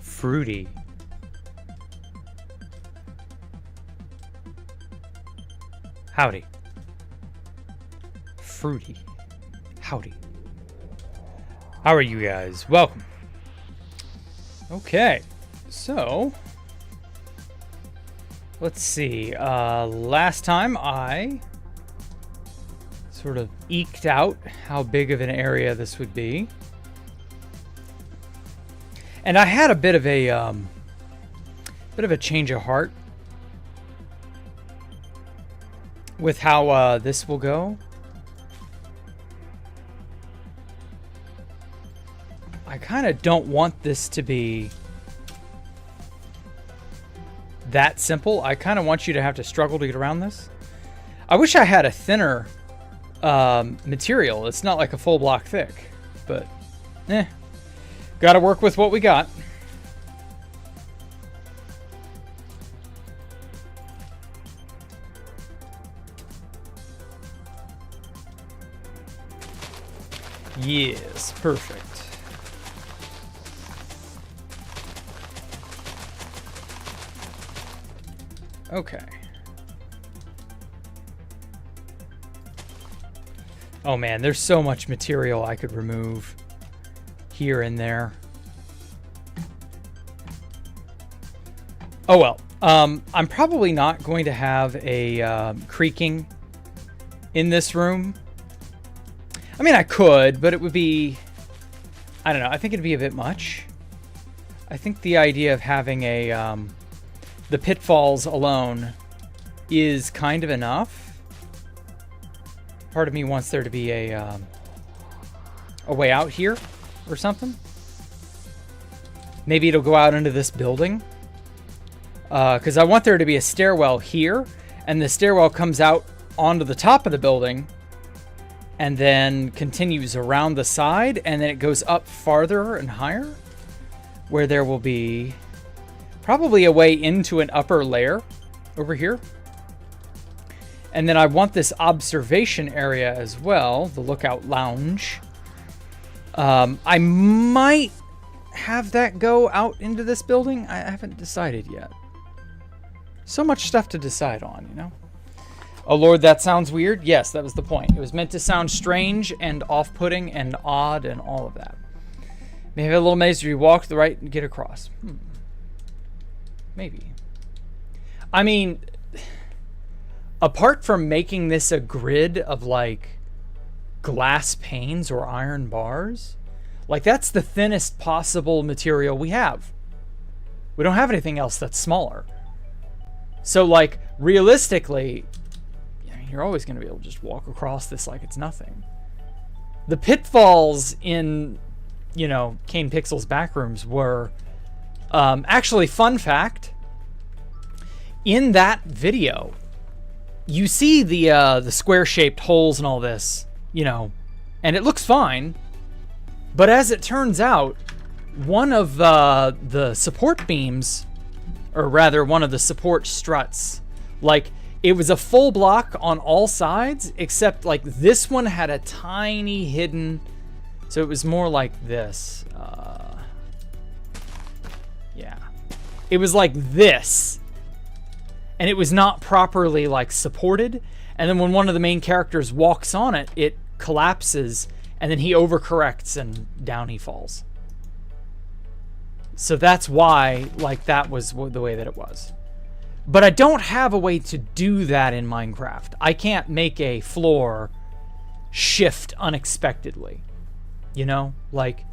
Fruity. Howdy. Fruity. Howdy. How are you guys? Welcome. Okay, so let's see. Last time I sort of eked out how big of an area this would be, and I had a bit of a change of heart with how this will go. I kind of don't want this to be that simple. I kind of want you to have to struggle to get around this. I wish I had a thinner material. It's not like a full block thick, but gotta work with what we got. Yes, perfect. Okay. Oh man, there's so much material I could remove here and there. Oh well. I'm probably not going to have a creaking in this room. I mean, I could, but it would be... I don't know. I think it'd be a bit much. I think the idea of having a... the pitfalls alone is kind of enough. Part of me wants there to be a way out here or something. Maybe it'll go out into this building. Because I want there to be a stairwell here, and the stairwell comes out onto the top of the building and then continues around the side, and then it goes up farther and higher, where there will be probably a way into an upper layer over here. And then I want this observation area as well, the lookout lounge. I might have that go out into this building. I haven't decided yet. So much stuff to decide on, you know? Oh Lord, that sounds weird. Yes, that was the point. It was meant to sound strange and off-putting and odd and all of that. Maybe a little maze where you walk to the right and get across. Maybe. I mean, apart from making this a grid of like glass panes or iron bars, like that's the thinnest possible material we have. We don't have anything else that's smaller. So like realistically, you're always going to be able to just walk across this like it's nothing. The pitfalls in, you know, Kane Pixel's backrooms were actually, fun fact, in that video, you see the square-shaped holes and all this, you know, and it looks fine. But as it turns out, one of the support beams, or rather one of the support struts, like it was a full block on all sides, except like this one had a tiny hidden, so it was more like this. Yeah. It was like this. And it was not properly like supported. And then when one of the main characters walks on it, it collapses and then he overcorrects and down he falls. So that's why like that was the way that it was. But I don't have a way to do that in Minecraft. I can't make a floor shift unexpectedly. You know, like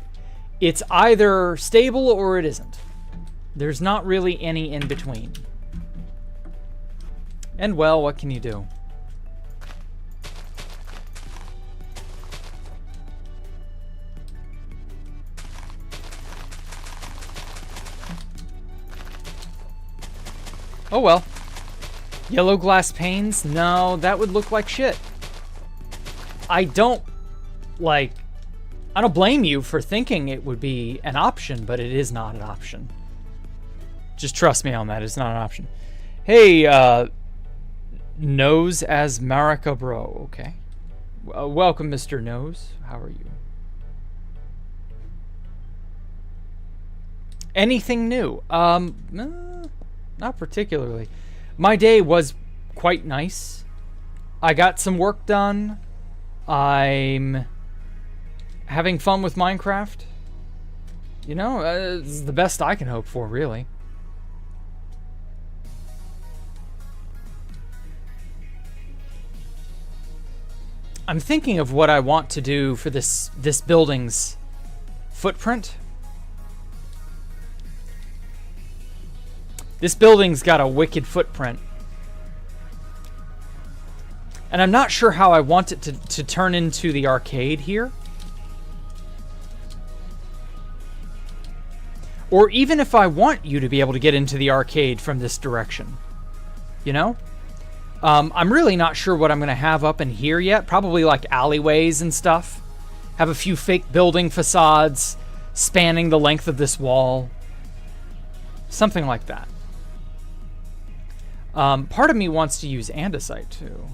it's either stable or it isn't. There's not really any in between. And well, what can you do? Oh well. Yellow glass panes? No, that would look like shit. I don't blame you for thinking it would be an option, but it is not an option. Just trust me on that, it's not an option. Hey, Nose as Marika Bro, okay. Welcome, Mr. Nose. How are you? Anything new? Not particularly. My day was quite nice. I got some work done. I'm having fun with Minecraft. You know, it's the best I can hope for, really. I'm thinking of what I want to do for this building's footprint. This building's got a wicked footprint. And I'm not sure how I want it to turn into the arcade here. Or even if I want you to be able to get into the arcade from this direction. You know? I'm really not sure what I'm going to have up in here yet. Probably like alleyways and stuff. Have a few fake building facades spanning the length of this wall. Something like that. Part of me wants to use andesite too.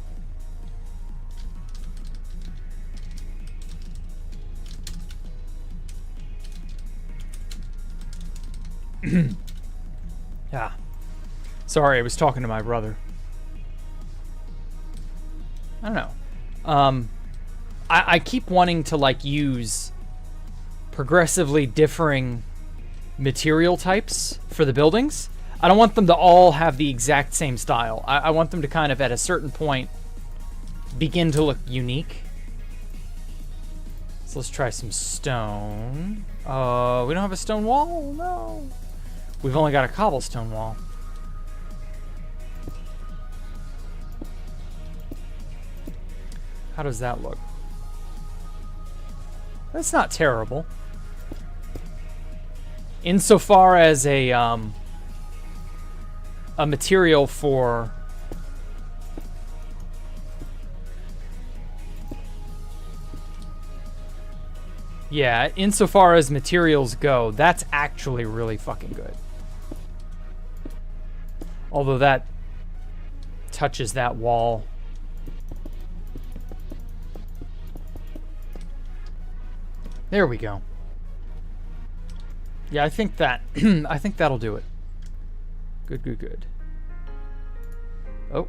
Yeah. Sorry, I was talking to my brother. I don't know. I keep wanting to like use progressively differing material types for the buildings. I don't want them to all have the exact same style. I want them to kind of at a certain point begin to look unique. So let's try some stone. We don't have a stone wall? No. We've only got a cobblestone wall. How does that look? That's not terrible. Insofar as a material for yeah, insofar as materials go, that's actually really fucking good. Although that touches that wall. There we go. Yeah, I think that I think that'll do it. Good, good, good. Oh.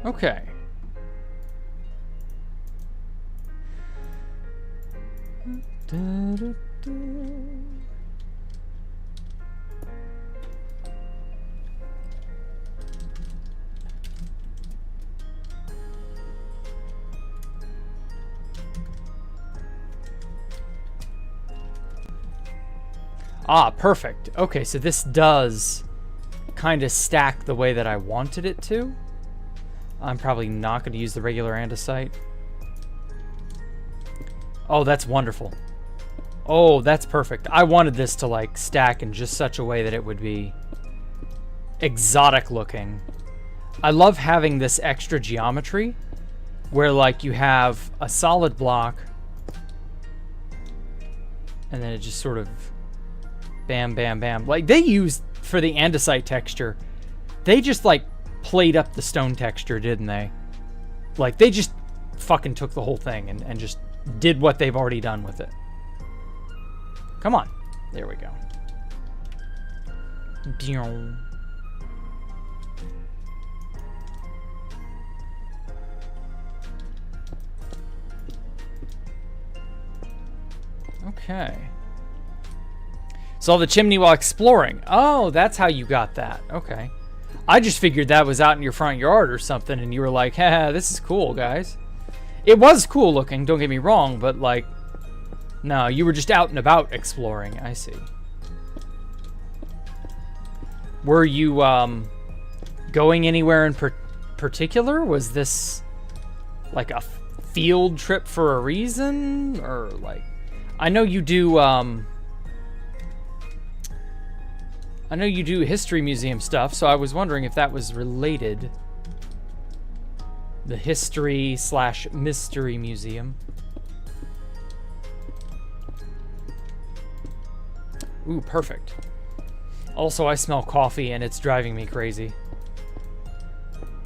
Okay. Ah, perfect. Okay, so this does kind of stack the way that I wanted it to. I'm probably not going to use the regular andesite. Oh, that's wonderful. Oh, that's perfect. I wanted this to like stack in just such a way that it would be exotic looking. I love having this extra geometry where like you have a solid block and then it just sort of bam, bam, bam. Like they used for the andesite texture, they just like played up the stone texture, didn't they? Like they just fucking took the whole thing and just did what they've already done with it. Come on. There we go. Okay. Saw the chimney while exploring. Oh, that's how you got that. Okay. I just figured that was out in your front yard or something, and you were like, haha, this is cool, guys. It was cool looking, don't get me wrong, but like, no, you were just out and about exploring. I see. Were you going anywhere in particular? Was this like a field trip for a reason? Or like, I know you do history museum stuff, so I was wondering if that was related. The history/mystery museum. Ooh, perfect. Also, I smell coffee and it's driving me crazy.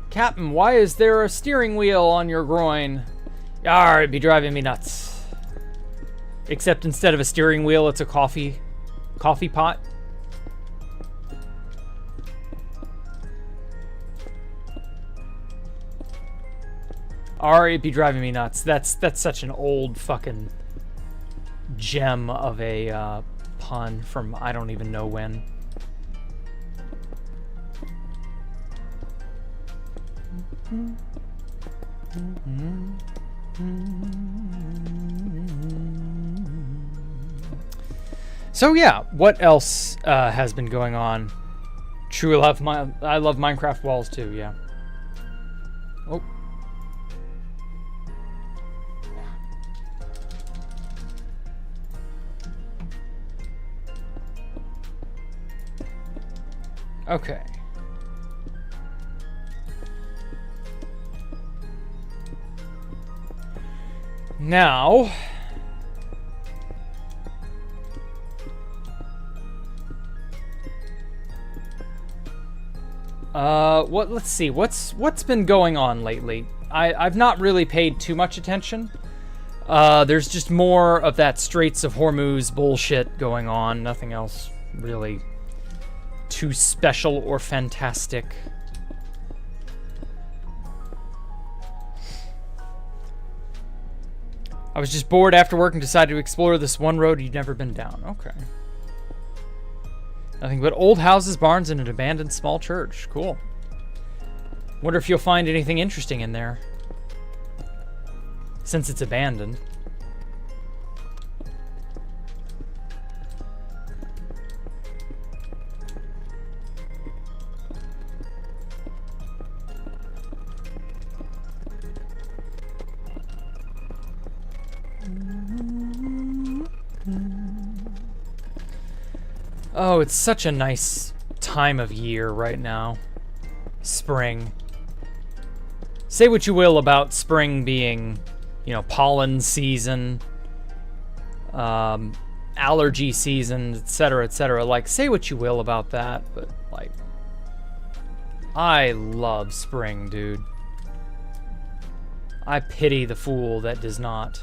Captain, why is there a steering wheel on your groin? Yarr, it'd be driving me nuts. Except instead of a steering wheel, it's a coffee pot. It'd be driving me nuts. That's such an old fucking gem of a pun from I don't even know when. So yeah, what else has been going on? True, I love Minecraft walls too. Yeah. Oh. Okay. Now, let's see. What's been going on lately? I've not really paid too much attention. There's just more of that Straits of Hormuz bullshit going on. Nothing else really too special or fantastic. I was just bored after work and decided to explore this one road you'd never been down. Okay. Nothing but old houses, barns, and an abandoned small church. Cool. Wonder if you'll find anything interesting in there. Since it's abandoned. Oh, it's such a nice time of year right now. Spring. Say what you will about spring being, you know, pollen season, allergy season, etc., etc. Like, say what you will about that, but, like, I love spring, dude. I pity the fool that does not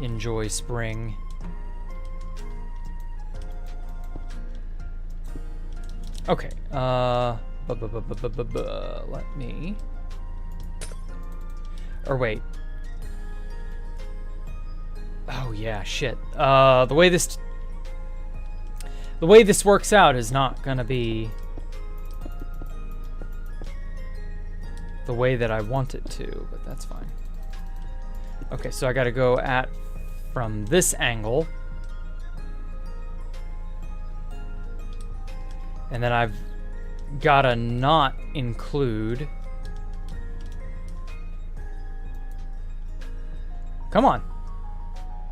enjoy spring. Okay, let me... Or wait. Oh yeah, shit. The way this works out is not gonna be the way that I want it to, but that's fine. Okay, so I gotta go from this angle. And then I've gotta not include... Come on.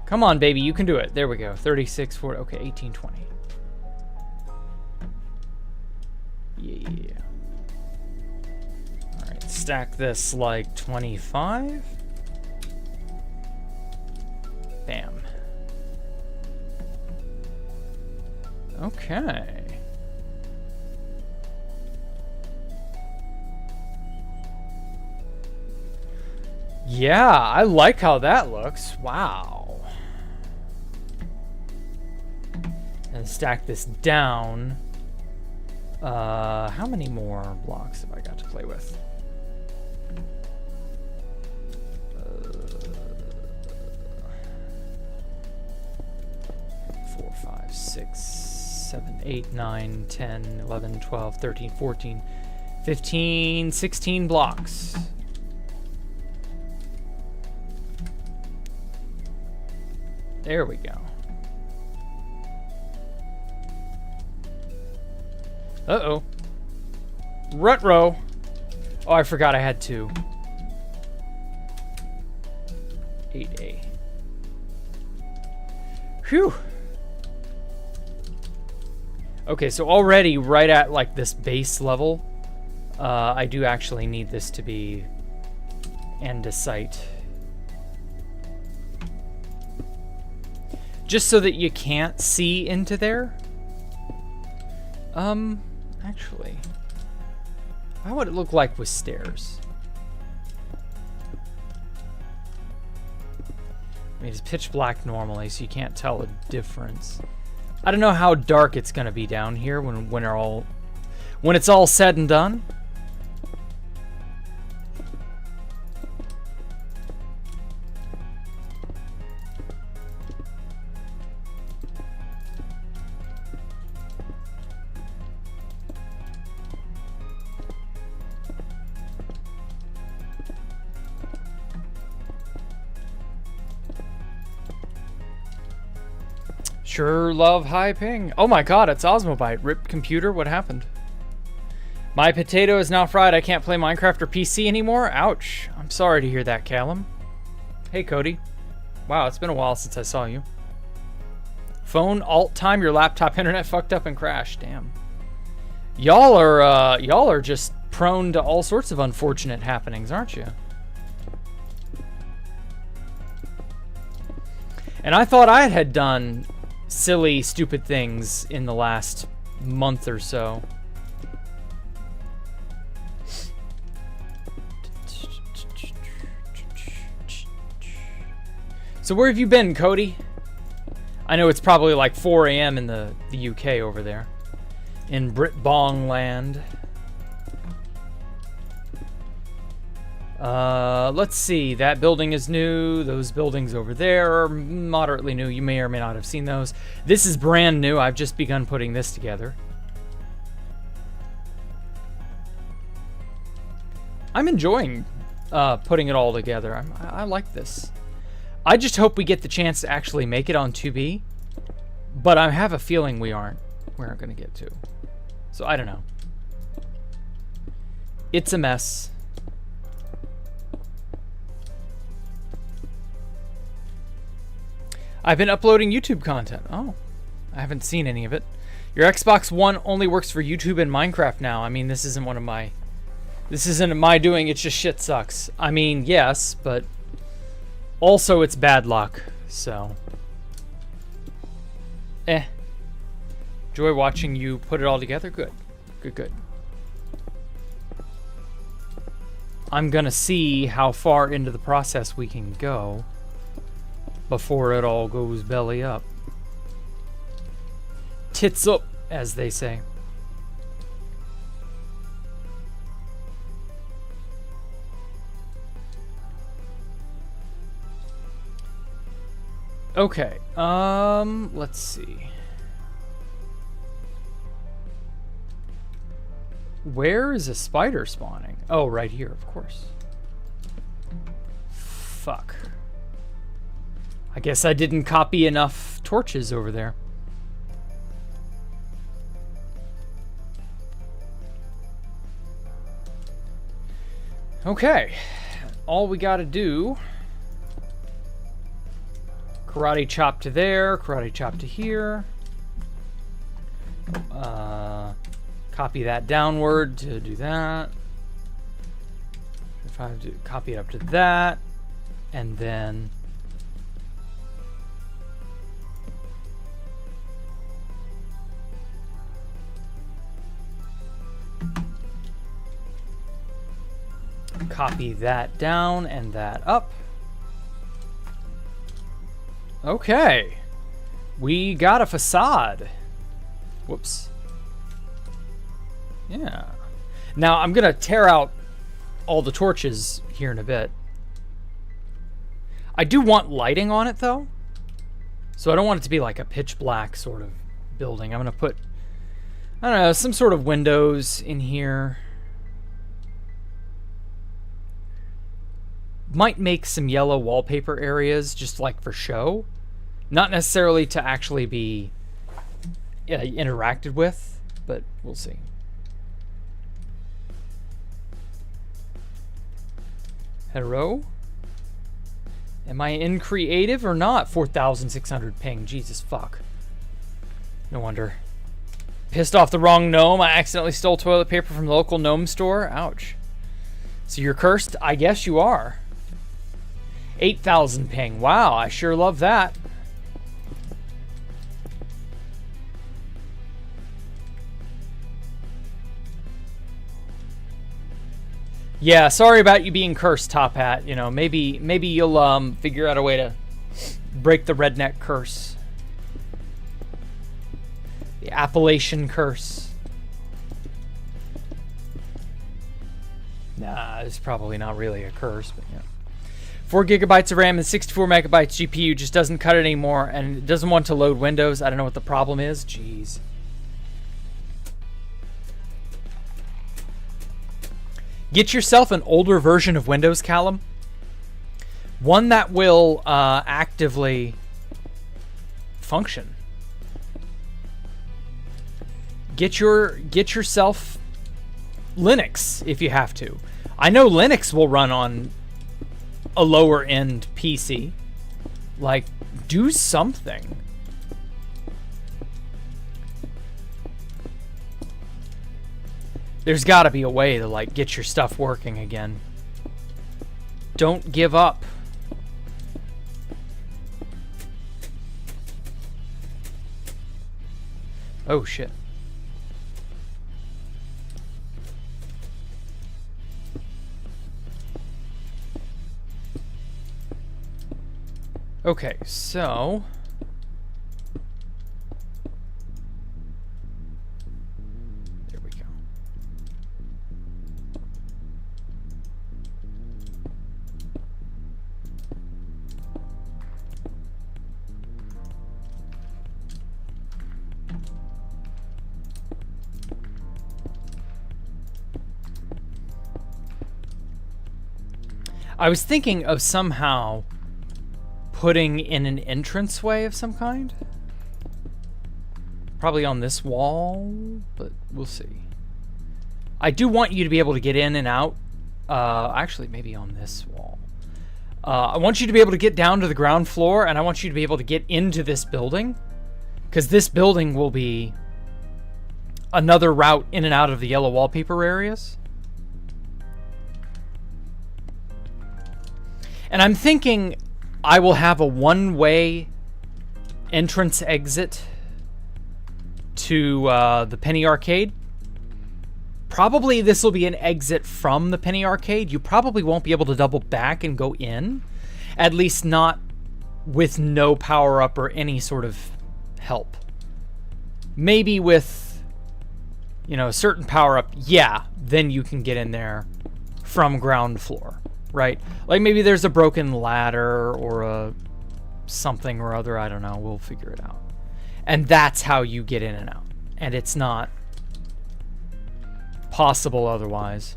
Come on, baby, you can do it. There we go. 36, 40, okay, 18, 20. Yeah. All right, stack this like 25. Bam. Okay. Yeah, I like how that looks. Wow. And stack this down. How many more blocks have I got to play with? 4, 5, 6, 7, 8, 9, 10, 11, 12, 13, 14, 15, 16 blocks. There we go. Uh-oh. Rut-row. Oh, I forgot I had 2. 8A. Phew. Okay, so already right at like this base level, I do actually need this to be andesite. Just so that you can't see into there. Actually, how would it look like with stairs? I mean, it's pitch black normally, so you can't tell a difference. I don't know how dark it's gonna be down here when it's all said and done. Sure love high ping. Oh my god, it's Osmobite. Rip computer, what happened? My potato is now fried. I can't play Minecraft or PC anymore. Ouch. I'm sorry to hear that, Callum. Hey, Cody. Wow, it's been a while since I saw you. Phone, alt time, your laptop internet fucked up and crashed. Damn. Y'all are just prone to all sorts of unfortunate happenings, aren't you? And I thought I had done silly, stupid things in the last month or so. So where have you been, Cody? I know it's probably like 4 a.m. in the UK over there. In Britbong land. Let's see. That building is new. Those buildings over there are moderately new. You may or may not have seen those. This is brand new. I've just begun putting this together. I'm enjoying putting it all together. I like this. I just hope we get the chance to actually make it on 2B. But I have a feeling we aren't going to get to. So I don't know. It's a mess. I've been uploading YouTube content. Oh, I haven't seen any of it. Your Xbox One only works for YouTube and Minecraft now. I mean, this isn't my doing. It's just shit sucks. I mean, yes, but also it's bad luck. So, enjoy watching you put it all together. Good, good, good. I'm gonna see how far into the process we can go before it all goes belly up. Tits up, as they say. Okay, let's see. Where is a spider spawning? Oh, right here, of course. Fuck. I guess I didn't copy enough torches over there. Okay, all we gotta do, karate chop to there, karate chop to here, copy that downward to do that, if I have to copy it up to that, and then copy that down and that up. Okay. We got a facade. Whoops. Yeah. Now I'm gonna tear out all the torches here in a bit. I do want lighting on it though. So I don't want it to be like a pitch black sort of building. I'm gonna put, I don't know, some sort of windows in here. Might make some yellow wallpaper areas just like for show. Not necessarily to actually be interacted with, but we'll see. Hello? Am I in creative or not? 4,600 ping. Jesus fuck. No wonder. Pissed off the wrong gnome. I accidentally stole toilet paper from the local gnome store. Ouch. So you're cursed? I guess you are. 8,000 ping. Wow, I sure love that. Yeah, sorry about you being cursed, Top Hat. You know, maybe you'll figure out a way to break the redneck curse. The Appalachian curse. Nah, it's probably not really a curse, but yeah. 4 gigabytes of RAM and 64 megabytes GPU just doesn't cut it anymore, and it doesn't want to load Windows. I don't know what the problem is. Jeez. Get yourself an older version of Windows, Callum. One that will actively function. Get yourself Linux if you have to. I know Linux will run on a lower end PC. Like, do something. There's got to be a way to like get your stuff working again. Don't give up. Oh shit. Okay, so there we go. I was thinking of somehow putting in an entranceway of some kind. Probably on this wall, but we'll see. I do want you to be able to get in and out. Actually, maybe on this wall. I want you to be able to get down to the ground floor, and I want you to be able to get into this building, because this building will be another route in and out of the yellow wallpaper areas. And I'm thinking I will have a one-way entrance exit to the Penny Arcade. Probably this will be an exit from the Penny Arcade. You probably won't be able to double back and go in. At least not with no power-up or any sort of help. Maybe with, you know, a certain power-up, yeah, then you can get in there from ground floor. Right? Like maybe there's a broken ladder or a something or other. I don't know. We'll figure it out. And that's how you get in and out. And it's not possible otherwise.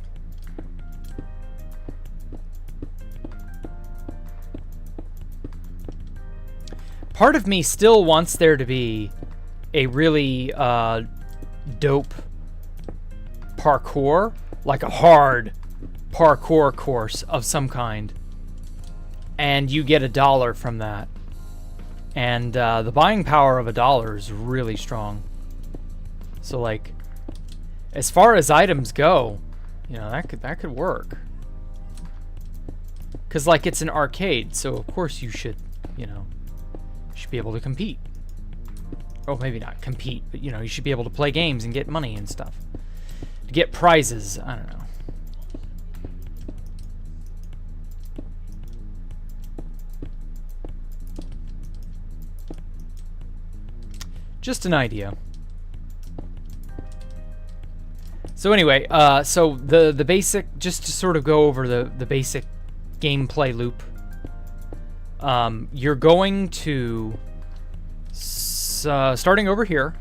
Part of me still wants there to be a really dope parkour, like a hard parkour course of some kind, and you get $1 from that, and the buying power of $1 is really strong. So like, as far as items go, you know, that could work, because like it's an arcade, so of course you should, you know, you should be able to compete. Oh, maybe not compete, but you know, you should be able to play games and get money and stuff, to get prizes. I don't know. Just an idea. So anyway, so the basic, just to sort of go over the basic gameplay loop. You're going to, starting over here,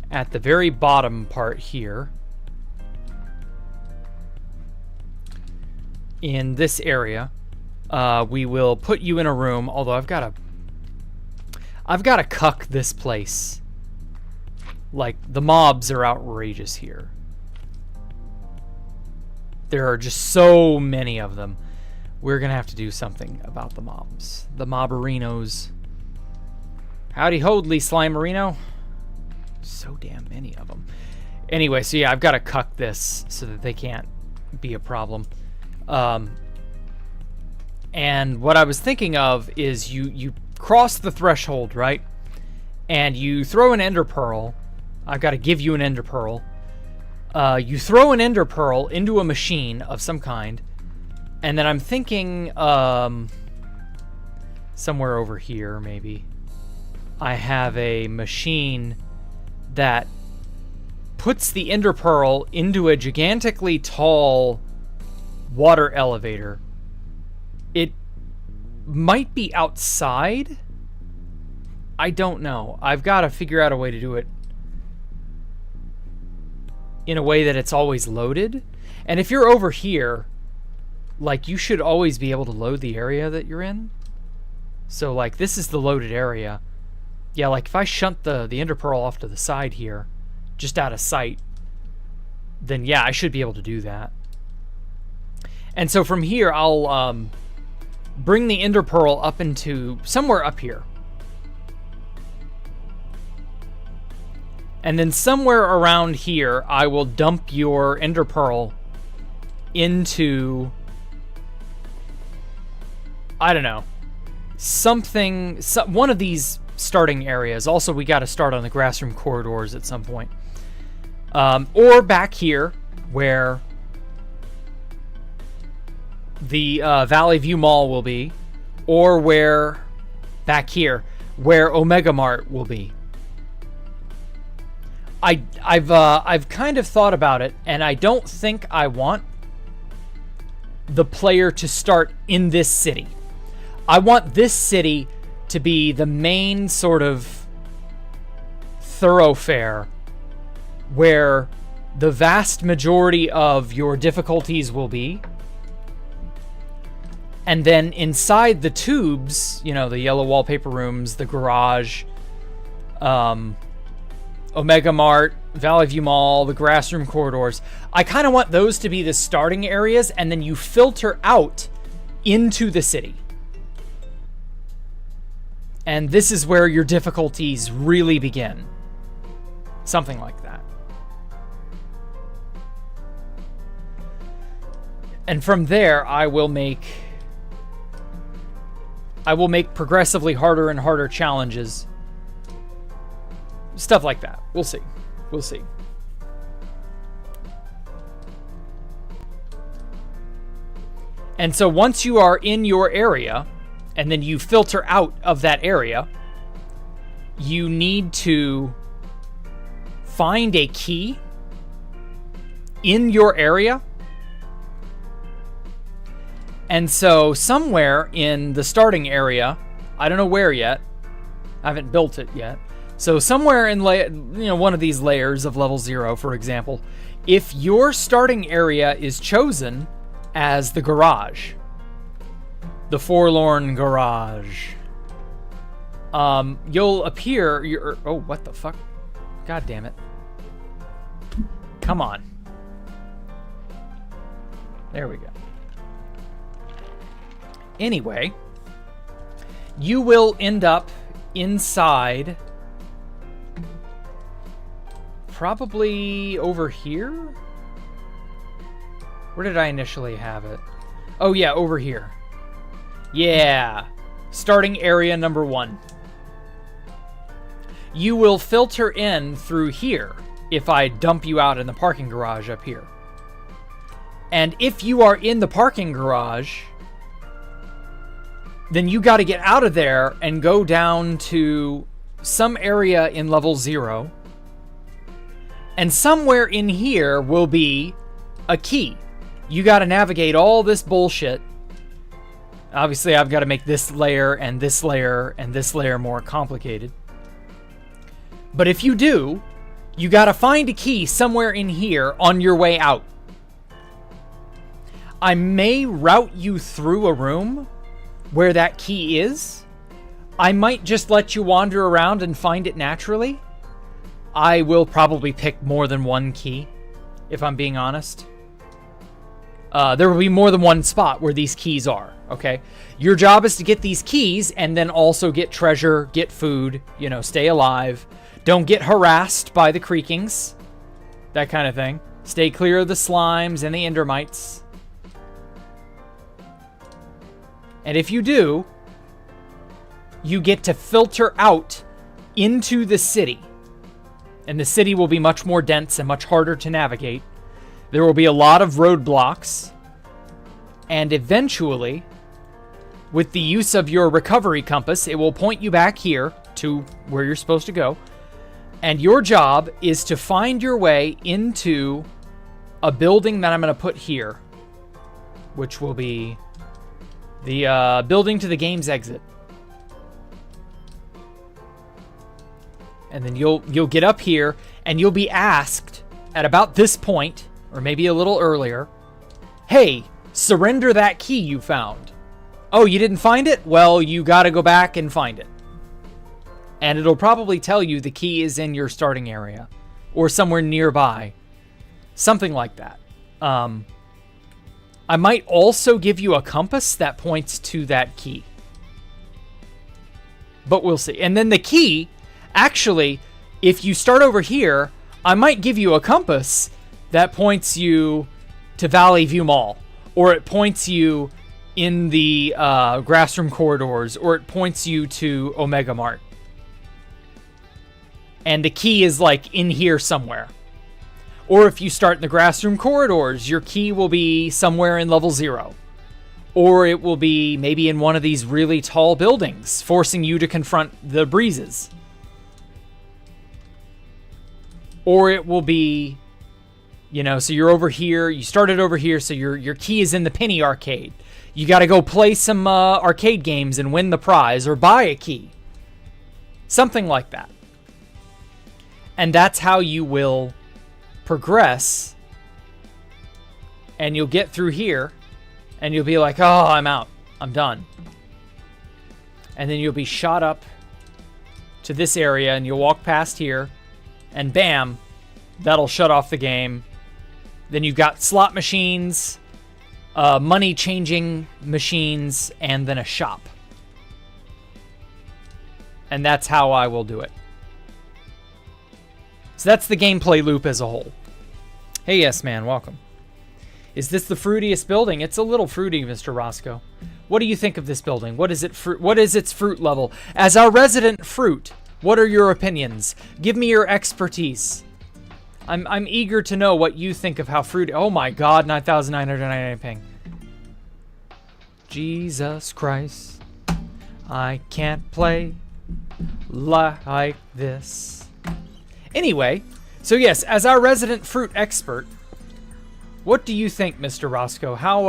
at the very bottom part here, in this area, we will put you in a room, although I've got to cuck this place. Like, the mobs are outrageous here. There are just so many of them. We're gonna have to do something about the mobs. The mobberinos. Howdy hodly, Slimerino. So damn many of them. Anyway, so yeah, I've got to cuck this so that they can't be a problem. And what I was thinking of is you cross the threshold, right? And you throw an ender pearl. I've got to give you an ender pearl. You throw an ender pearl into a machine of some kind. And then I'm thinking somewhere over here, maybe, I have a machine that puts the ender pearl into a gigantically tall water elevator. It might be outside. I don't know. I've got to figure out a way to do it in a way that it's always loaded. And if you're over here, like, you should always be able to load the area that you're in. So, like, this is the loaded area. Yeah, like, if I shunt the ender pearl off to the side here, just out of sight, then yeah, I should be able to do that. And so from here, I'll bring the ender pearl up into somewhere up here. And then somewhere around here, I will dump your ender pearl into, I don't know, one of these starting areas. Also, we got to start on the grassroom corridors at some point. Or back here, where the Valley View Mall will be, or where, back here, where Omega Mart will be. I've kind of thought about it, and I don't think I want the player to start in this city. I want this city to be the main sort of thoroughfare where the vast majority of your difficulties will be. And then inside the tubes, you know, the yellow wallpaper rooms, the garage, Omega Mart, Valley View Mall, the grassroom corridors, I kind of want those to be the starting areas, and then you filter out into the city. And this is where your difficulties really begin. Something like that. And from there, I will make progressively harder and harder challenges. Stuff like that. We'll see. We'll see. And so once you are in your area, and then you filter out of that area, you need to find a key in your area. And so somewhere in the starting area, I don't know where yet, I haven't built it yet, so somewhere in one of these layers of level 0, for example, if your starting area is chosen as the garage, the forlorn garage, you'll appear. Oh, what the fuck? God damn it! Come on. There we go. Anyway, you will end up inside. Probably over here? Where did I initially have it? Oh yeah, over here. Yeah. Starting area number 1. You will filter in through here if I dump you out in the parking garage up here. And if you are in the parking garage, then you got to get out of there and go down to some area in level 0. And somewhere in here will be a key. You got to navigate all this bullshit. Obviously, I've got to make this layer and this layer and this layer more complicated. But if you do, you got to find a key somewhere in here on your way out. I may route you through a room where that key is. I might just let you wander around and find it naturally. I will probably pick more than one key, if I'm being honest. There will be more than one spot where these keys are, okay? Your job is to get these keys and then also get treasure, get food, stay alive. Don't get harassed by the creakings, that kind of thing. Stay clear of the slimes and the endermites. And if you do, you get to filter out into the city. And the city will be much more dense and much harder to navigate. There will be a lot of roadblocks. And eventually, with the use of your recovery compass, it will point you back here to where you're supposed to go. And your job is to find your way into a building that I'm going to put here, which will be the building to the game's exit. And then you'll get up here, and you'll be asked at about this point, or maybe a little earlier, hey, surrender that key you found. Oh, you didn't find it? Well, you got to go back and find it. And it'll probably tell you the key is in your starting area or somewhere nearby. Something like that. I might also give you a compass that points to that key. But we'll see. And then the key, actually, if you start over here, I might give you a compass that points you to Valley View Mall. Or it points you in the Grassroom corridors. Or it points you to Omega Mart. And the key is like in here somewhere. Or if you start in the Grassroom corridors, your key will be somewhere in level 0. Or it will be maybe in one of these really tall buildings, forcing you to confront the breezes. Or it will be, you know, so you're over here, you started over here, so your key is in the Penny Arcade. You got to go play some arcade games and win the prize, or buy a key. Something like that. And that's how you will progress. And you'll get through here. And you'll be like, oh, I'm out. I'm done. And then you'll be shot up to this area. And you'll walk past here. And bam. That'll shut off the game. Then you've got slot machines. Money changing machines. And then a shop. And that's how I will do it. So that's the gameplay loop as a whole. Hey, yes, man, welcome. Is this the fruitiest building? It's a little fruity, Mr. Roscoe. What do you think of this building? What is its fruit level? As our resident fruit, what are your opinions? Give me your expertise. I'm eager to know what you think of how fruity. Oh my God, 9,999 ping. Jesus Christ, I can't play like this. Anyway, so yes, as our resident fruit expert, what do you think, Mr. Roscoe? How,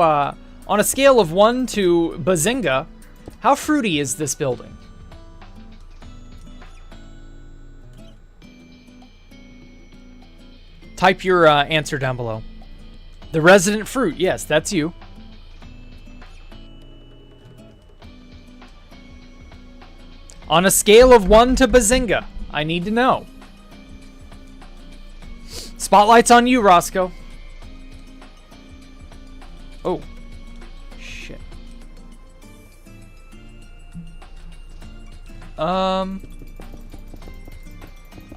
on a scale of 1 to Bazinga, how fruity is this building? Type your answer down below. The resident fruit, yes, that's you. On a scale of 1 to Bazinga, I need to know. Spotlight's on you, Roscoe. Oh. Shit.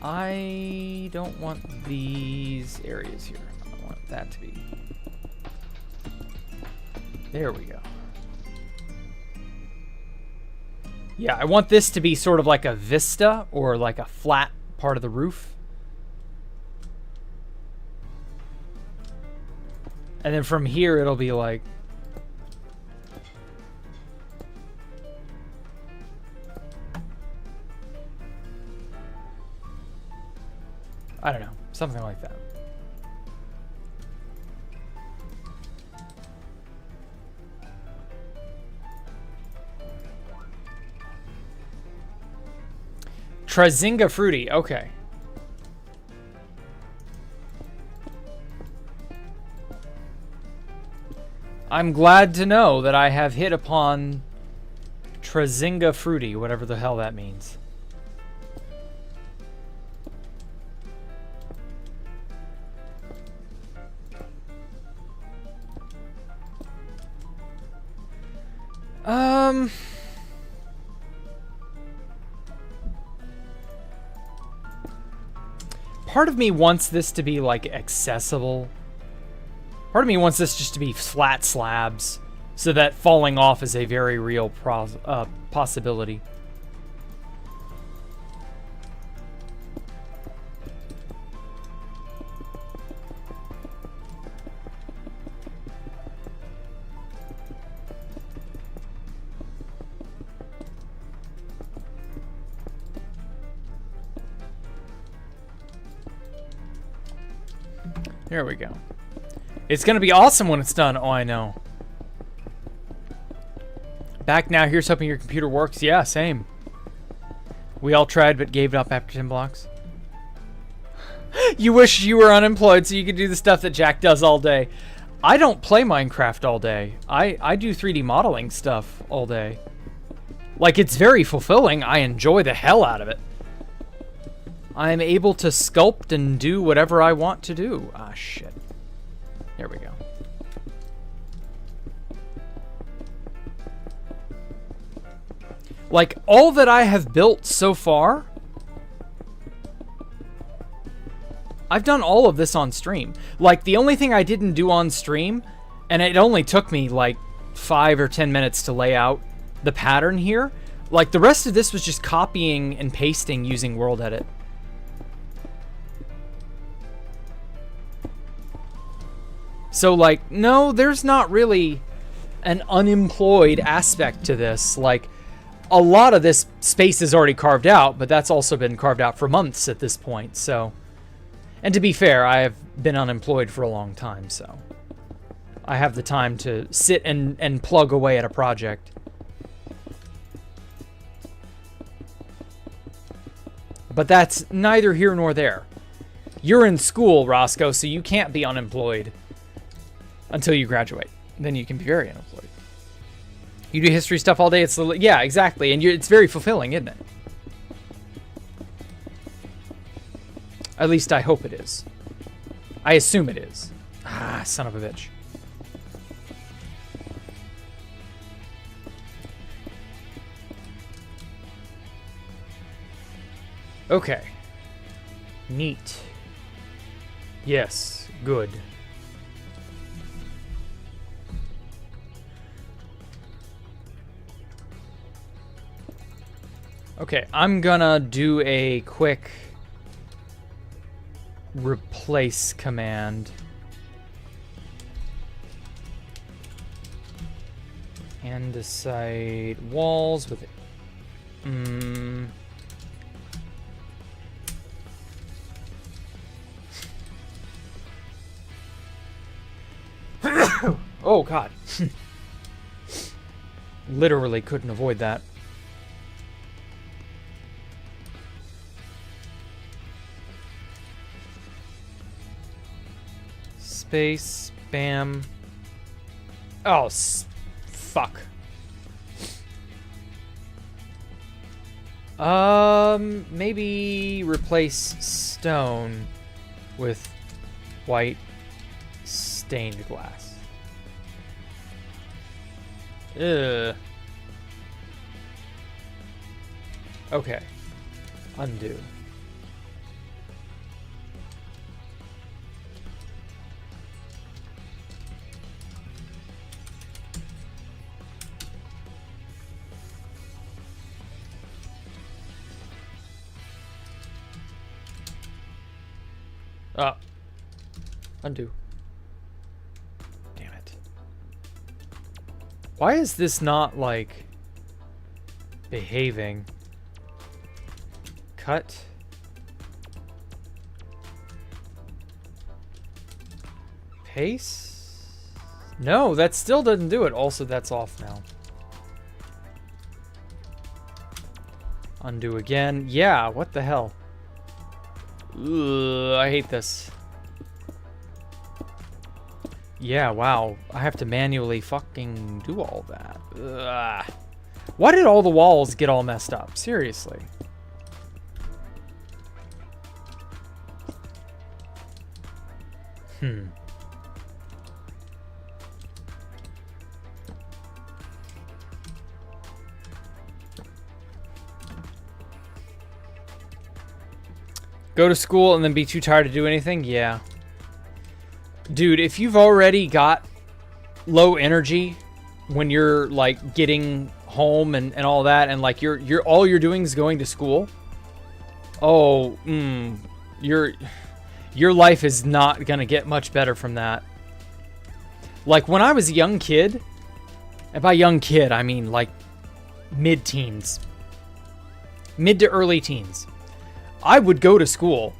I don't want these areas here. I want that to be. There we go. Yeah, I want this to be sort of like a vista or like a flat part of the roof. And then from here, it'll be like... I don't know. Something like that. Trazinga Fruity. Okay. I'm glad to know that I have hit upon Trazinga Fruity, whatever the hell that means. Part of me wants this to be like accessible. Part of me wants this just to be flat slabs, so that falling off is a very real possibility. There we go. It's gonna be awesome when it's done. Oh, I know. Back now, here's hoping your computer works. Yeah, same. We all tried but gave it up after 10 blocks. You wish you were unemployed so you could do the stuff that Jack does all day. I don't play Minecraft all day. I do 3D modeling stuff all day. Like, it's very fulfilling. I enjoy the hell out of it. I'm able to sculpt and do whatever I want to do. Ah, shit. There we go. Like, all that I have built so far, I've done all of this on stream. Like, the only thing I didn't do on stream, and it only took me like 5 or 10 minutes to lay out the pattern here, like the rest of this was just copying and pasting using World Edit. So like, no, there's not really an unemployed aspect to this. Like, a lot of this space is already carved out, but that's also been carved out for months at this point, so. And to be fair, I have been unemployed for a long time, so. I have the time to sit and plug away at a project. But that's neither here nor there. You're in school, Roscoe, so you can't be unemployed until you graduate. Then you can be very unemployed. You do history stuff all day. It's yeah, exactly, and it's very fulfilling, isn't it? At least I hope it is. I assume it is. Ah, son of a bitch. Okay. Neat. Yes, good. Okay, I'm gonna do a quick replace command. Andesite walls with oh god. Literally couldn't avoid that. Space, bam. Oh, fuck. Maybe replace stone with white stained glass. Ugh. Okay. Undo. Undo. Damn it. Why is this not, like, behaving? Cut. Paste? No, that still doesn't do it. Also, that's off now. Undo again. Yeah, what the hell? Ugh, I hate this. Yeah, wow. I have to manually fucking do all that. Ugh. Why did all the walls get all messed up? Seriously. Go to school and then be too tired to do anything? Yeah. Dude, if you've already got low energy when you're like getting home and all that, and like you're all you're doing is going to school, oh, your life is not gonna get much better from that. Like when I was a young kid, and by young kid I mean like mid to early teens, I would go to school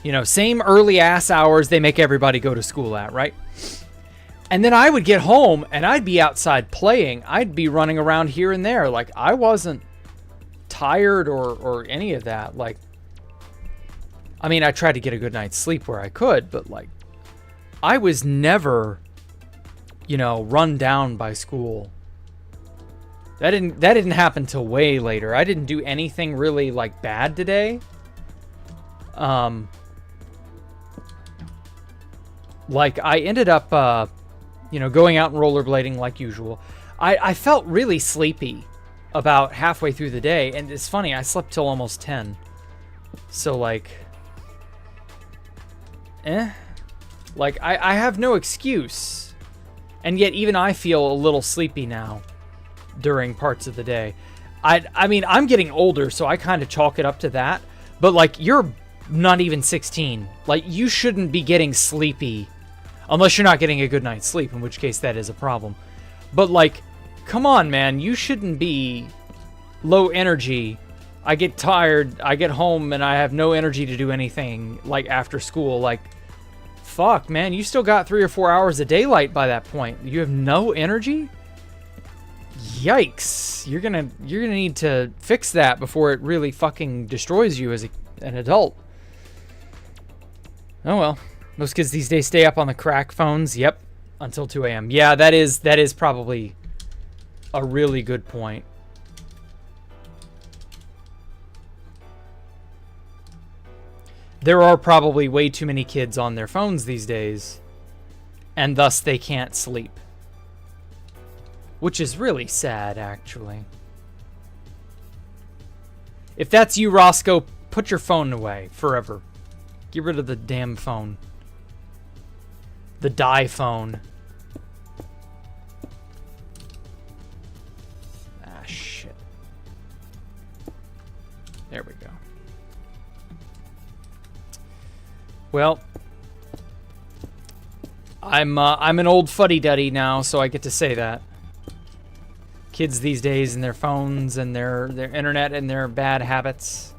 You know, same early ass hours they make everybody go to school at, right? And then I would get home and I'd be outside playing. I'd be running around here and there. Like, I wasn't tired or any of that. Like, I mean, I tried to get a good night's sleep where I could, but like, I was never, you know, run down by school. That didn't happen till way later. I didn't do anything really like bad today. Like, I ended up, you know, going out and rollerblading like usual. I felt really sleepy about halfway through the day, and it's funny, I slept till almost 10. So, like, like, I have no excuse. And yet, even I feel a little sleepy now during parts of the day. I mean, I'm getting older, so I kind of chalk it up to that. But, like, you're not even 16. Like, you shouldn't be getting sleepy unless you're not getting a good night's sleep, in which case that is a problem. But, like, come on, man. You shouldn't be low energy. I get tired, I get home, and I have no energy to do anything, like, after school. Like, fuck, man. You still got 3 or 4 hours of daylight by that point. You have no energy? Yikes. You're gonna need to fix that before it really fucking destroys you as an adult. Oh well. Most kids these days stay up on the crack phones. Yep. Until 2 a.m. Yeah, that is probably a really good point. There are probably way too many kids on their phones these days, and thus they can't sleep. Which is really sad, actually. If that's you, Roscoe, put your phone away forever. Get rid of the damn phone. The die phone. Ah, shit. There we go. Well, I'm an old fuddy-duddy now, so I get to say that. Kids these days and their phones and their internet and their bad habits.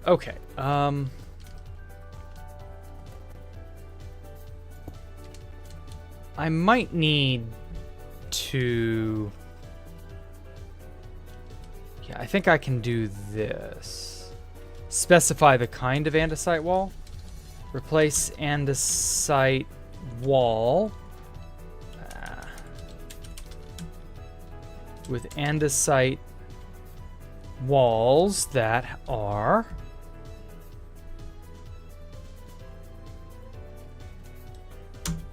Okay. I might need to... Yeah, I think I can do this. Specify the kind of andesite wall. Replace andesite wall with andesite walls that are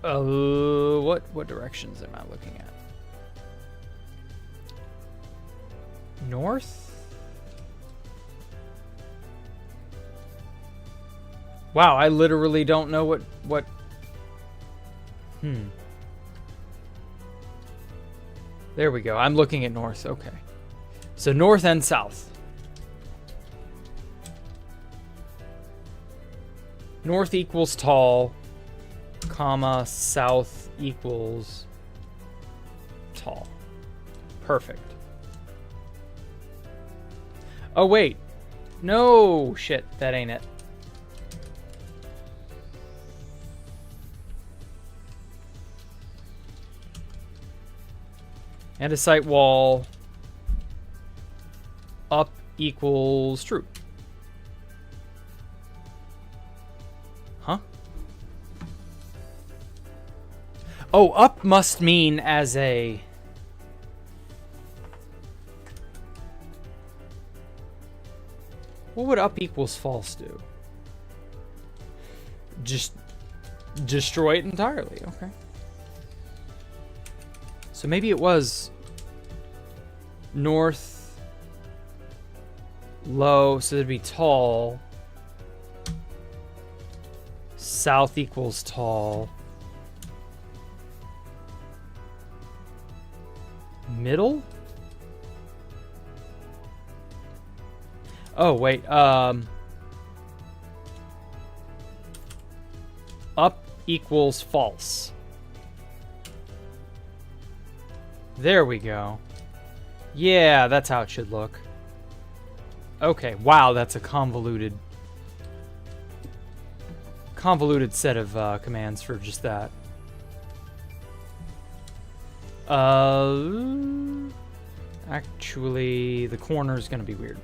what directions am I looking at? North? Wow, I literally don't know what There we go. I'm looking at north. Okay. So north and south. North equals tall, comma, south equals tall. Perfect. Oh, wait. No, shit. That ain't it. Andesite wall up equals true. Huh? Oh, up must mean as a... What would up equals false do? Just destroy it entirely. Okay. So maybe it was north, low, so it'd be tall. South equals tall. Middle? Oh, wait. Up equals false. There we go. Yeah, that's how it should look. Okay, wow, that's a convoluted set of commands for just that. Actually, the corner is going to be weird.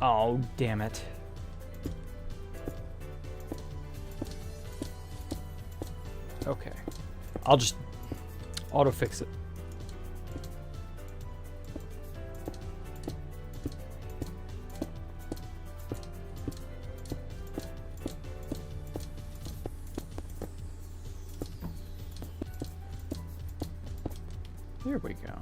Oh, damn it. Okay. I'll just auto-fix it. There we go.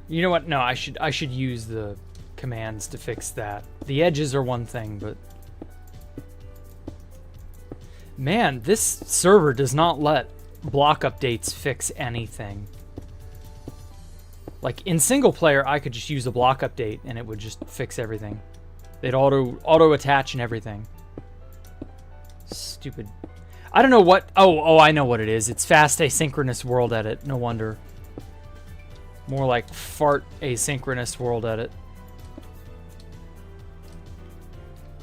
You know what? No, I should use the commands to fix that. The edges are one thing, but man, this server does not let block updates fix anything. Like in single player, I could just use a block update and it would just fix everything. They'd auto attach and everything. Stupid. I don't know what. Oh, I know what it is. It's fast asynchronous world edit. No wonder. More like fart asynchronous world edit.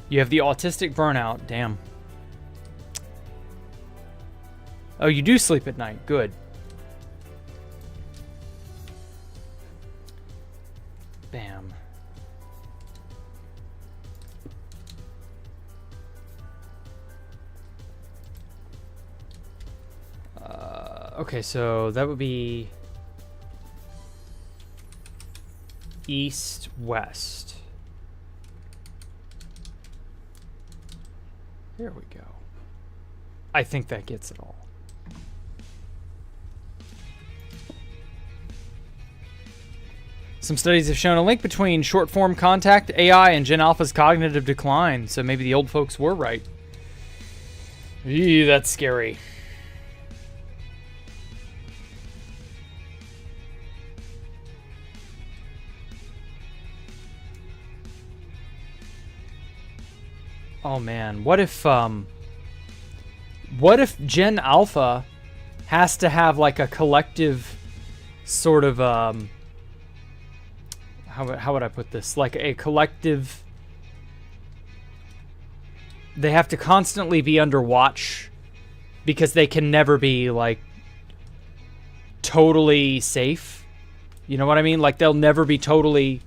You have the autistic burnout. Damn. Oh, you do sleep at night. Good. Bam. Okay, so that would be east, west. There we go. I think that gets it all. Some studies have shown a link between short-form contact, AI, and Gen Alpha's cognitive decline, so maybe the old folks were right. Eee, that's scary. Oh man, what if Gen Alpha has to have like a collective sort of how would I put this? Like a collective, they have to constantly be under watch because they can never be like totally safe. You know what I mean? Like they'll never be totally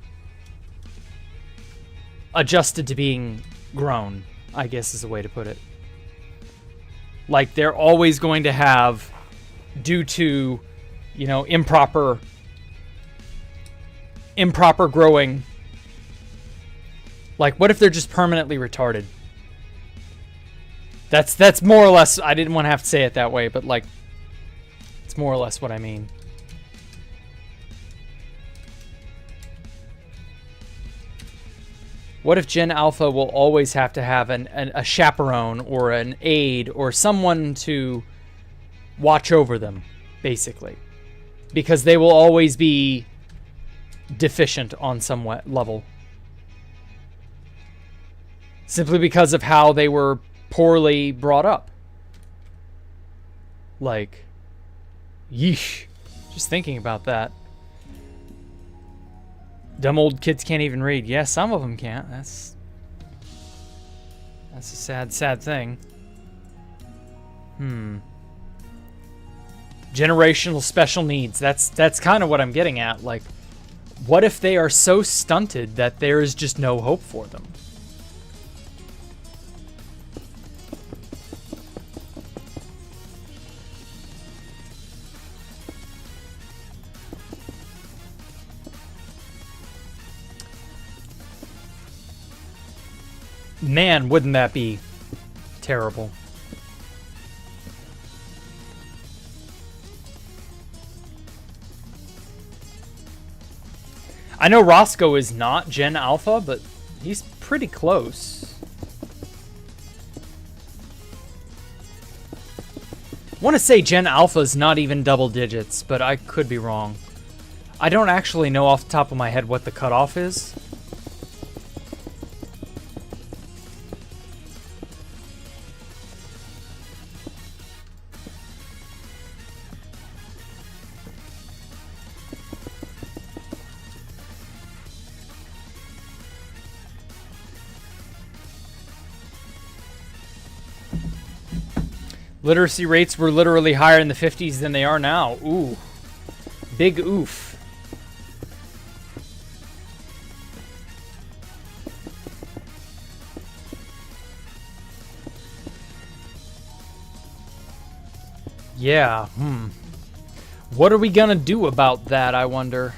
adjusted to being grown, I guess is a way to put it. Like they're always going to have, due to, you know, improper growing. Like what if they're just permanently retarded? That's more or less, I didn't want to have to say it that way, but like it's more or less what I mean. What if Gen Alpha will always have to have a chaperone or an aide or someone to watch over them, basically? Because they will always be deficient on some level. Simply because of how they were poorly brought up. Like, yeesh. Just thinking about that. Dumb old kids can't even read. Yeah, some of them can't. That's a sad, sad thing. Generational special needs. That's kind of what I'm getting at. Like, what if they are so stunted that there is just no hope for them? Man, wouldn't that be terrible? I know Roscoe is not Gen Alpha, but he's pretty close. I want to say Gen Alpha is not even double digits, but I could be wrong. I don't actually know off the top of my head what the cutoff is. Literacy rates were literally higher in the 50s than they are now. Ooh. Big oof. Yeah, What are we gonna do about that, I wonder?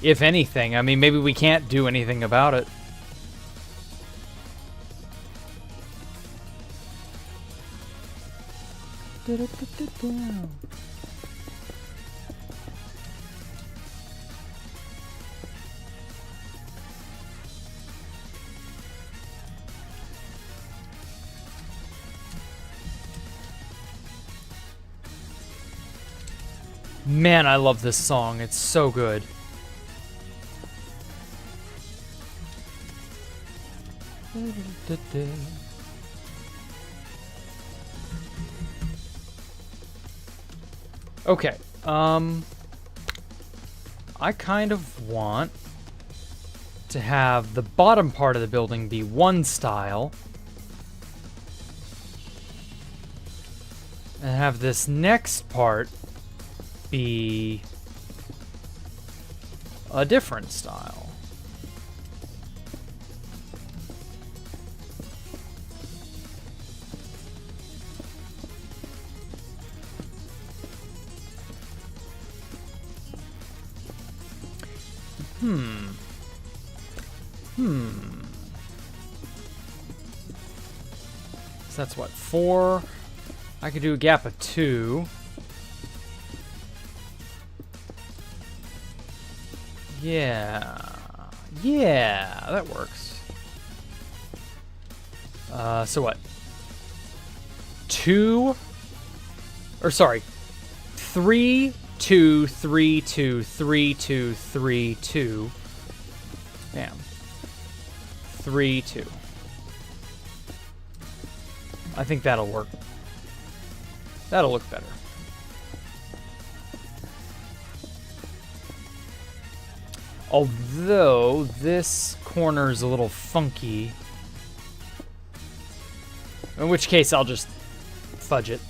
If anything, I mean, maybe we can't do anything about it. Man, I love this song. It's so good. Okay, I kind of want to have the bottom part of the building be one style, and have this next part be a different style. So that's what, 4? I could do a gap of 2. Yeah, that works. So what? 2, or sorry, 3, 2, 3, 2, 3, 2, 3, 2. Damn. 3, 2. I think that'll work. That'll look better. Although this corner is a little funky. In which case I'll just fudge it.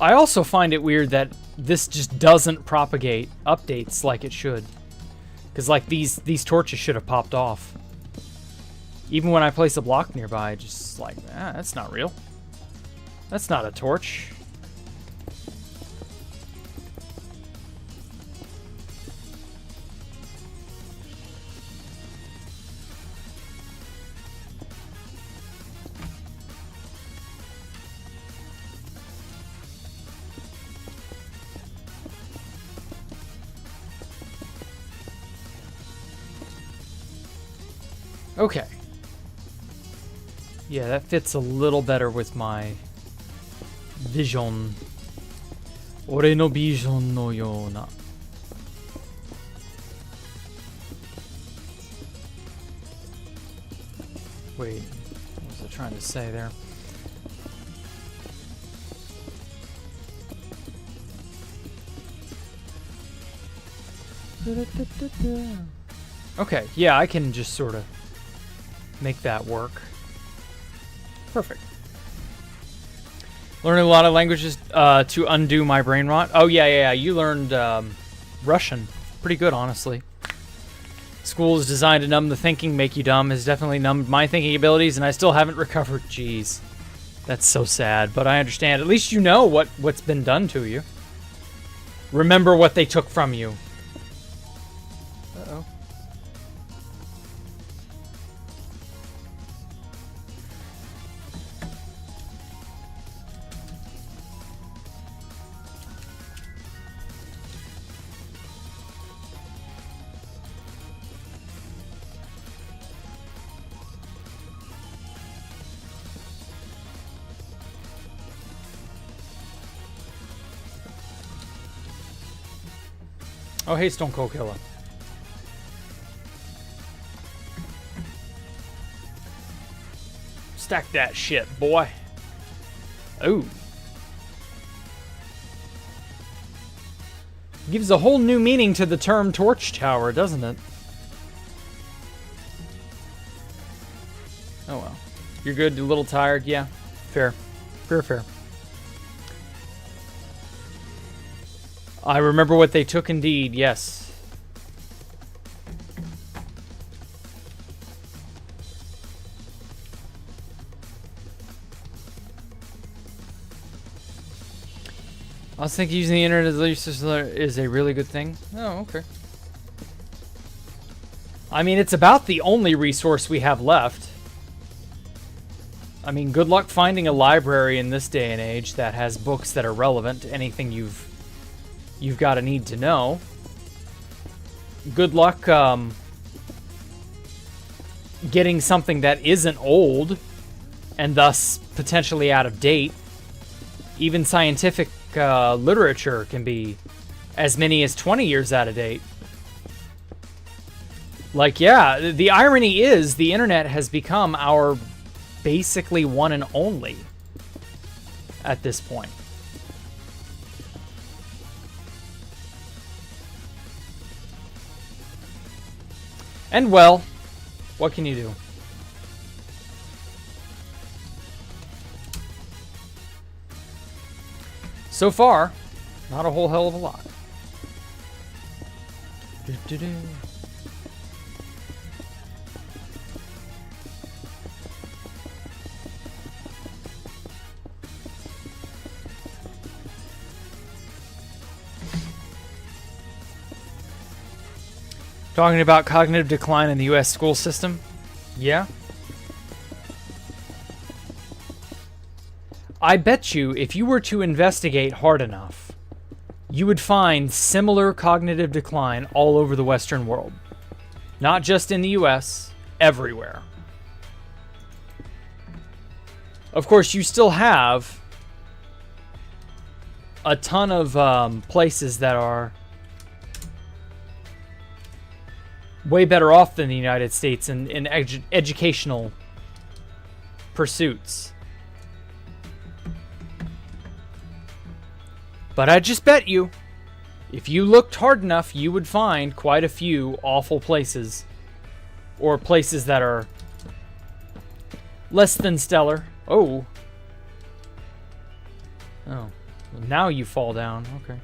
I also find it weird that this just doesn't propagate updates like it should. Because like these torches should have popped off. Even when I place a block nearby, just like, that's not real. That's not a torch. Okay. Yeah, that fits a little better with my vision. Ore no vision no yona. Wait, what was I trying to say there? Okay, yeah, I can just sort of make that work. Perfect. Learning a lot of languages to undo my brain rot. Oh, yeah. You learned Russian. Pretty good, honestly. School is designed to numb the thinking, make you dumb. Has definitely numbed my thinking abilities, and I still haven't recovered. Jeez. That's so sad, but I understand. At least you know what's been done to you. Remember what they took from you. Uh-oh. Oh, hey, Stone Cold Killer. Stack that shit, boy. Ooh. Gives a whole new meaning to the term torch tower, doesn't it? Oh well. You're good, a little tired? Yeah. Fair. Fair. I remember what they took indeed, yes. I was thinking using the internet as a resource is a really good thing. Oh, okay. I mean, it's about the only resource we have left. I mean, good luck finding a library in this day and age that has books that are relevant to anything you've got to need to know. Good luck getting something that isn't old and thus potentially out of date. Even scientific literature can be as many as 20 years out of date. Like, yeah, the irony is the internet has become our basically one and only at this point. And well, what can you do? So far, not a whole hell of a lot. Talking about cognitive decline in the U.S. school system? Yeah. I bet you if you were to investigate hard enough, you would find similar cognitive decline all over the Western world. Not just in the US, everywhere. Of course, you still have a ton of places that are way better off than the United States in educational pursuits. But I just bet you, if you looked hard enough, you would find quite a few awful places. Or places that are less than stellar. Oh. Oh. Well, now you fall down. Okay.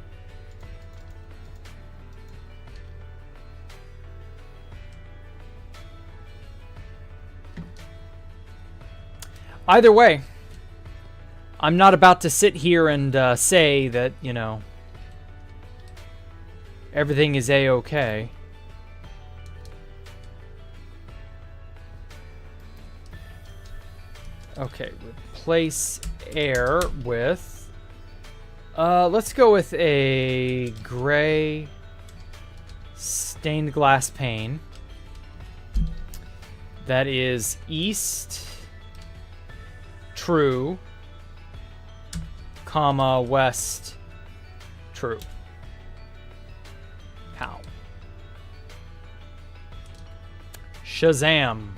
Either way, I'm not about to sit here and say that, you know, everything is A-okay. Okay, replace air with... let's go with a gray stained glass pane. That is east, true, comma, west, true. How? Shazam.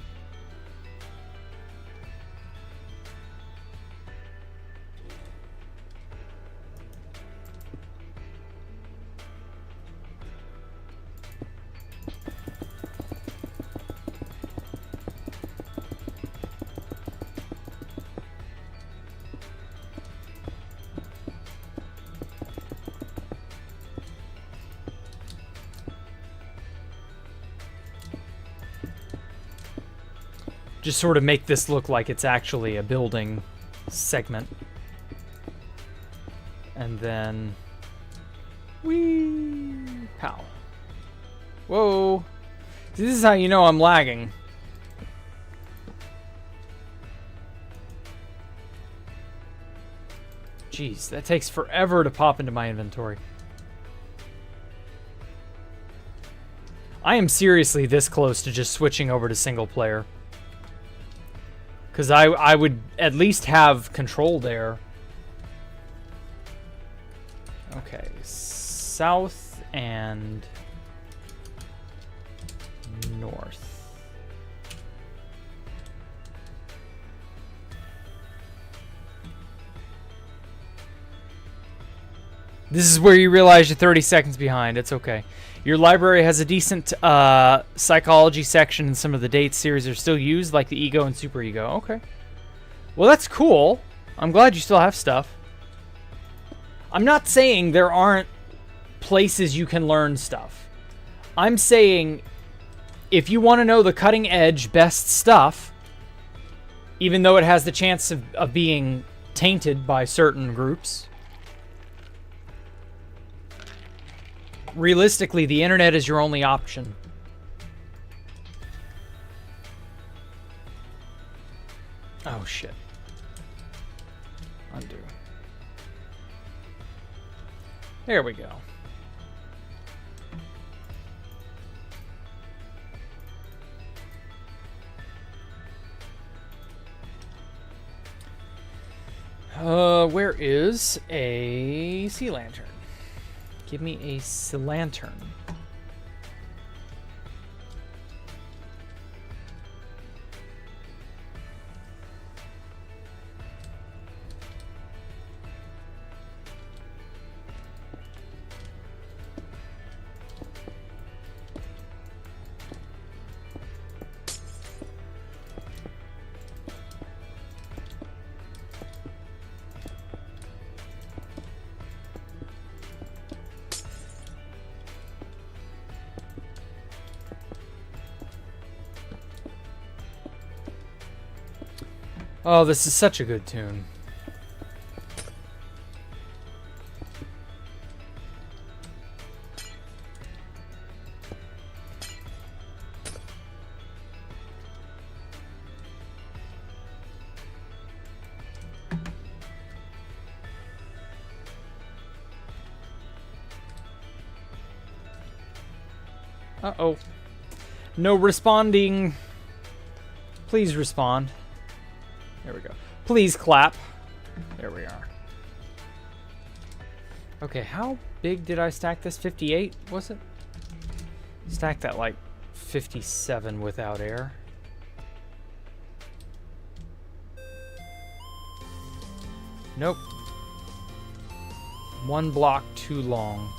Just sort of make this look like it's actually a building segment. And then... whee! Pow. Whoa! See, this is how you know I'm lagging. Jeez, that takes forever to pop into my inventory. I am seriously this close to just switching over to single player. Because I would at least have control there. Okay, south and north. This is where you realize you're 30 seconds behind. It's okay. Your library has a decent psychology section, and some of the date series are still used, like the ego and superego. Okay. Well, that's cool. I'm glad you still have stuff. I'm not saying there aren't places you can learn stuff. I'm saying if you want to know the cutting edge, best stuff, even though it has the chance of being tainted by certain groups, realistically, the internet is your only option. Oh, shit. Undo. There we go. Where is a sea lantern? Give me a sea lantern. Oh, this is such a good tune. Uh-oh. No responding. Please respond. There we go. Please clap. There we are. Okay, how big did I stack this? 58, was it? Stacked that like 57 without air. Nope. One block too long.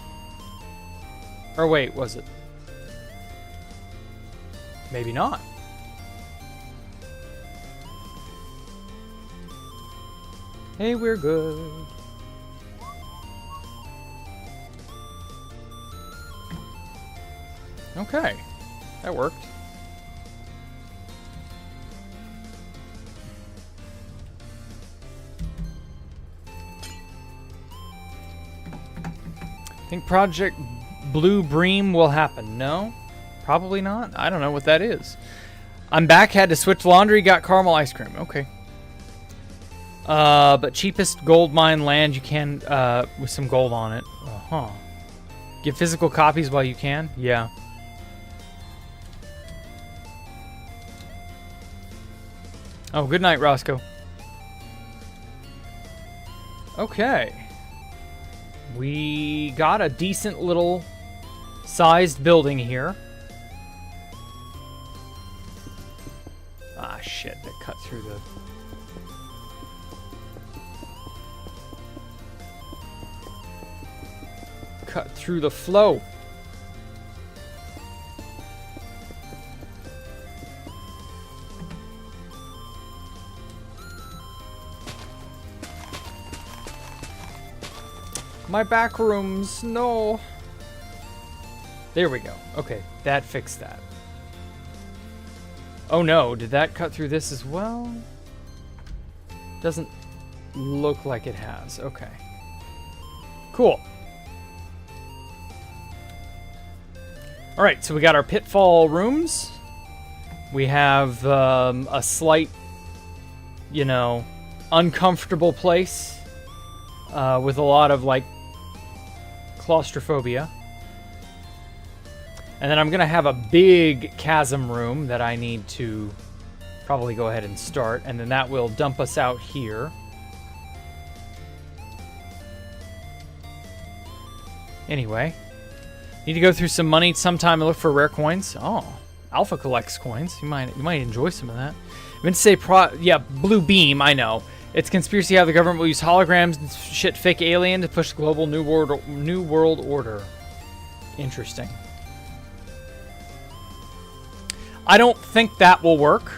Or wait, was it? Maybe not. Hey, we're good. Okay, that worked. Think Project Blue Bream will happen? No, probably not. I don't know what that is. I'm back, had to switch laundry, got caramel ice cream. Okay. But cheapest gold mine land you can, with some gold on it. Uh-huh. Get physical copies while you can? Yeah. Oh, good night, Roscoe. Okay. We got a decent little sized building here. Ah, shit, that cut through the... cut through the flow. My back rooms, no. There we go. Okay, that fixed that. Oh no, did that cut through this as well? Doesn't look like it has. Okay. Cool. All right, so we got our pitfall rooms. We have a slight, you know, uncomfortable place with a lot of, like, claustrophobia. And then I'm going to have a big chasm room that I need to probably go ahead and start. And then that will dump us out here. Anyway. Need to go through some money sometime and look for rare coins. Oh, Alpha collects coins. You might enjoy some of that. I meant to say Blue Beam, I know. It's conspiracy how the government will use holograms and shit fake alien to push global new world order. Interesting. I don't think that will work.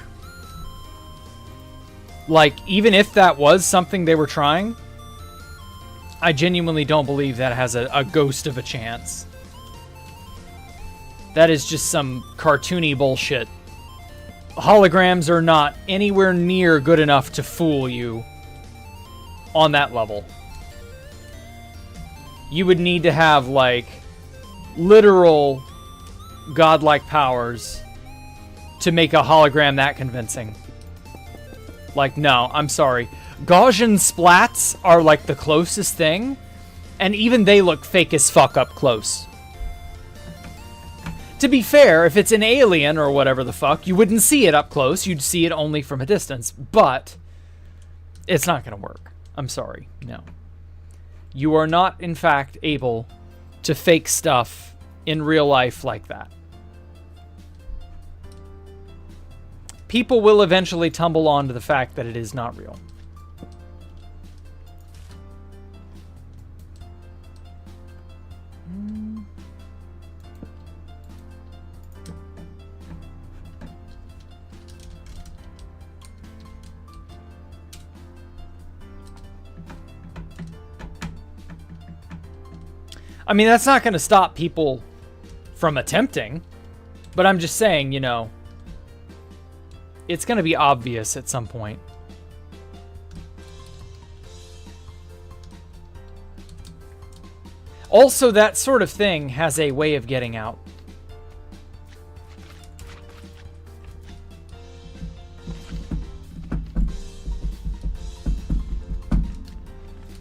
Like, even if that was something they were trying, I genuinely don't believe that has a ghost of a chance. That is just some cartoony bullshit. Holograms are not anywhere near good enough to fool you on that level. You would need to have, like, literal godlike powers to make a hologram that convincing. Like, no, I'm sorry. Gaussian splats are, like, the closest thing, and even they look fake as fuck up close. To be fair, if it's an alien or whatever the fuck, you wouldn't see it up close. You'd see it only from a distance. But it's not going to work. I'm sorry. No. You are not, in fact, able to fake stuff in real life like that. People will eventually tumble onto the fact that it is not real. I mean, that's not going to stop people from attempting, but I'm just saying, you know, it's going to be obvious at some point. Also, that sort of thing has a way of getting out.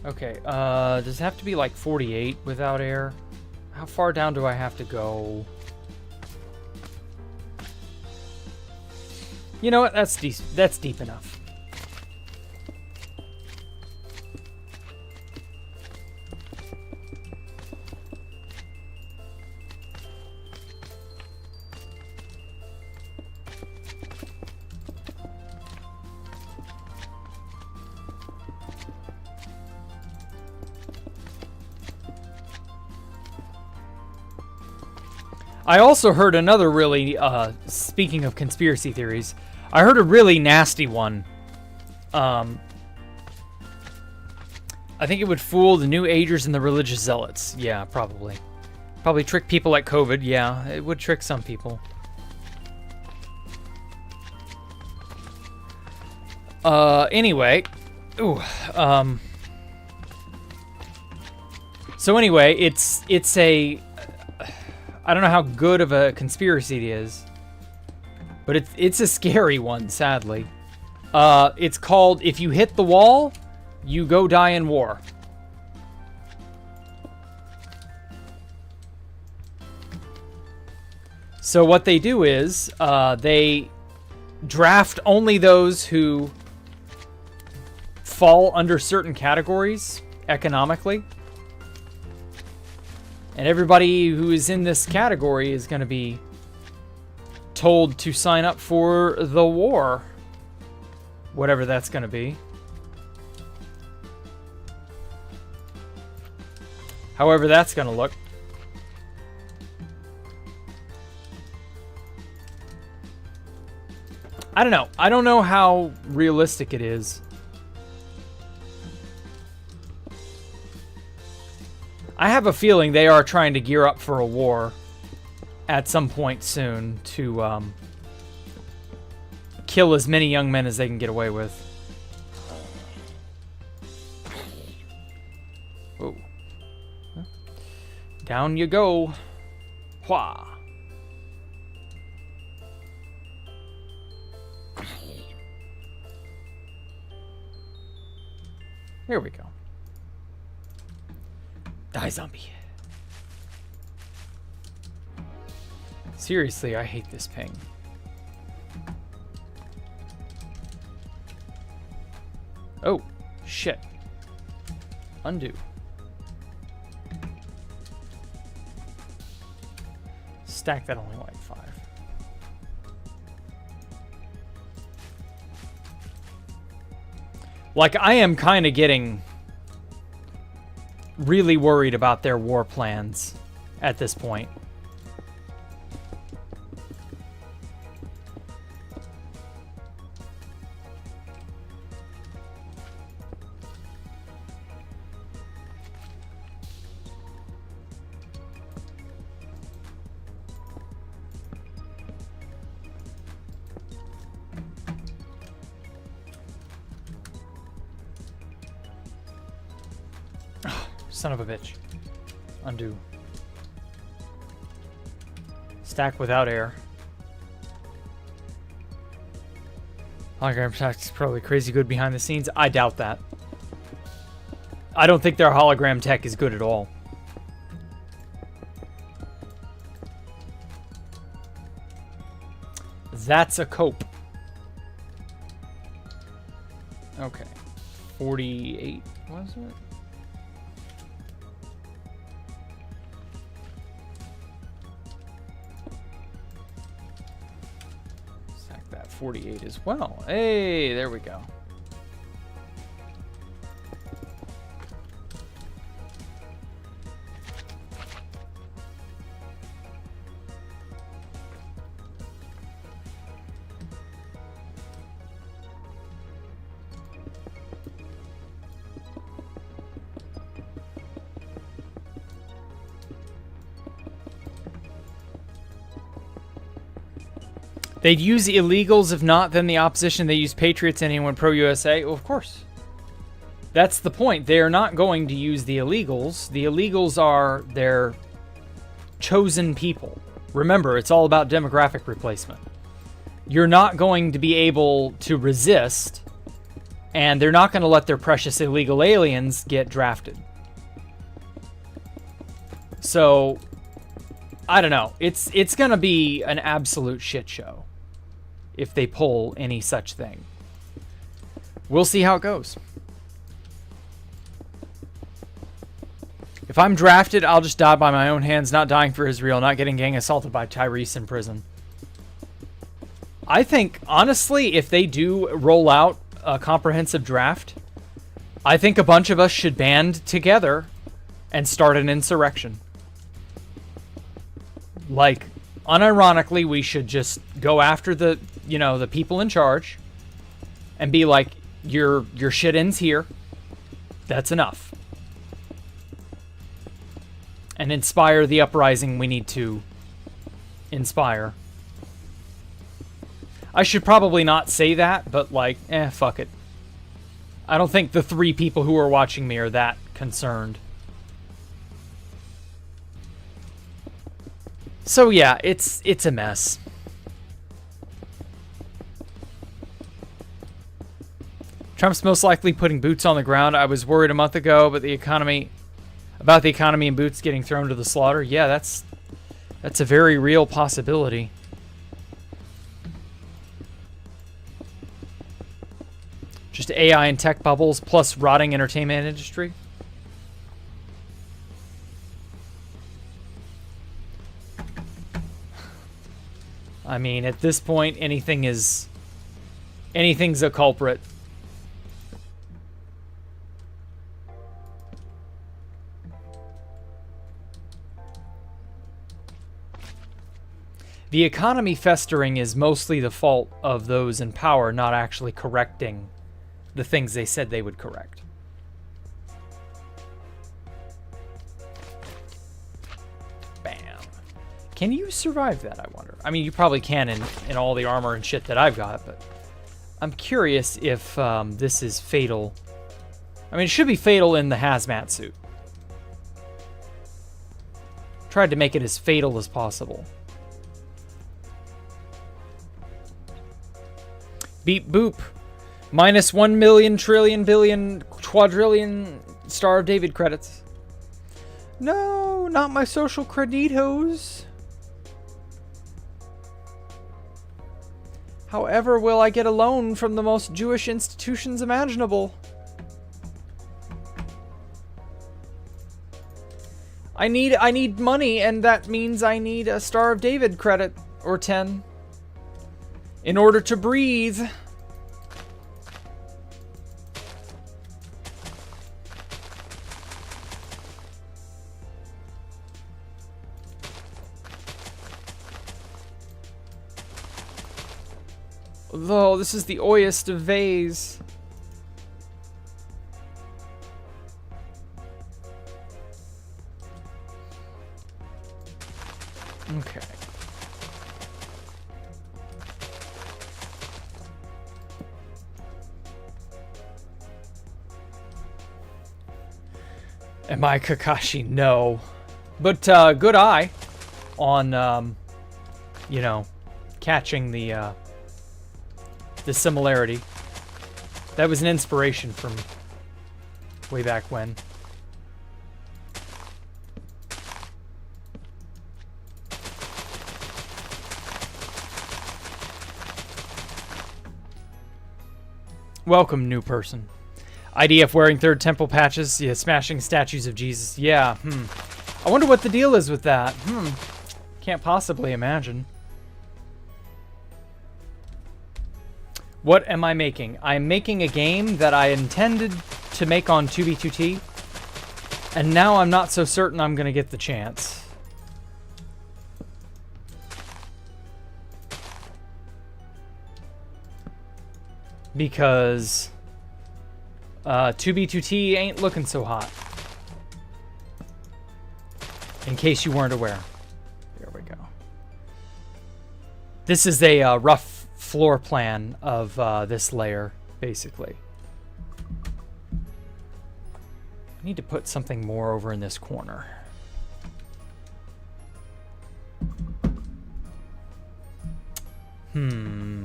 Okay, does it have to be like 48 without air? How far down do I have to go? You know what? That's deep enough. I also heard another really, speaking of conspiracy theories, I heard a really nasty one. I think it would fool the New Agers and the religious zealots. Yeah, probably. Probably trick people like COVID. Yeah, it would trick some people. Anyway. Ooh, so anyway, it's a... I don't know how good of a conspiracy it is, but it's a scary one, sadly. It's called, if you hit the wall, you go die in war. So what they do is, they draft only those who fall under certain categories economically. And everybody who is in this category is going to be told to sign up for the war. Whatever that's going to be. However that's going to look. I don't know. I don't know how realistic it is. I have a feeling they are trying to gear up for a war at some point soon to kill as many young men as they can get away with. Whoa. Down you go. Hwah. Here we go. Die, zombie. Seriously, I hate this ping. Oh, shit. Undo. Stack that only like 5. Like, I am kind of getting really worried about their war plans at this point. Son of a bitch. Undo. Stack without air. Hologram tech's probably crazy good behind the scenes. I doubt that. I don't think their hologram tech is good at all. That's a cope. Okay. 48, was it? Stack that 48 as well. Hey, there we go. They'd use illegals, if not, then the opposition. They use patriots, anyone pro-USA. Well, of course. That's the point. They are not going to use the illegals. The illegals are their chosen people. Remember, it's all about demographic replacement. You're not going to be able to resist, and they're not going to let their precious illegal aliens get drafted. So, I don't know. It's going to be an absolute shit show if they pull any such thing. We'll see how it goes. If I'm drafted, I'll just die by my own hands, not dying for Israel, not getting gang assaulted by Tyrese in prison. I think, honestly, if they do roll out a comprehensive draft, I think a bunch of us should band together and start an insurrection. Like, unironically, we should just go after the, you know, the people in charge and be like, your shit ends here. That's enough. And inspire the uprising we need to inspire. I should probably not say that, but like, fuck it. I don't think the 3 people who are watching me are that concerned. So yeah, it's a mess. Trump's most likely putting boots on the ground. I was worried a month ago, but about the economy and boots getting thrown to the slaughter. Yeah, that's a very real possibility. Just AI and tech bubbles plus rotting entertainment industry. I mean, at this point, anything's a culprit. The economy festering is mostly the fault of those in power not actually correcting the things they said they would correct. Bam. Can you survive that, I wonder? I mean, you probably can in all the armor and shit that I've got, but I'm curious if this is fatal. I mean, it should be fatal in the hazmat suit. Tried to make it as fatal as possible. Beep boop. Minus 1 million trillion billion quadrillion Star of David credits. No, not my social creditos. However, will I get a loan from the most Jewish institutions imaginable? I need money, and that means I need a Star of David credit or 10 in order to breathe. Oh, this is the oiest of V's. Okay. Am I Kakashi? No. But good eye on, you know, catching the similarity. That was an inspiration from way back when. Welcome, new person. IDF wearing third temple patches. Yeah, smashing statues of Jesus. Yeah, I wonder what the deal is with that. Can't possibly imagine. What am I making? I'm making a game that I intended to make on 2B2T. And now I'm not so certain I'm going to get the chance. Because 2B2T ain't looking so hot. In case you weren't aware. There we go. This is a rough floor plan of this layer, basically. I need to put something more over in this corner.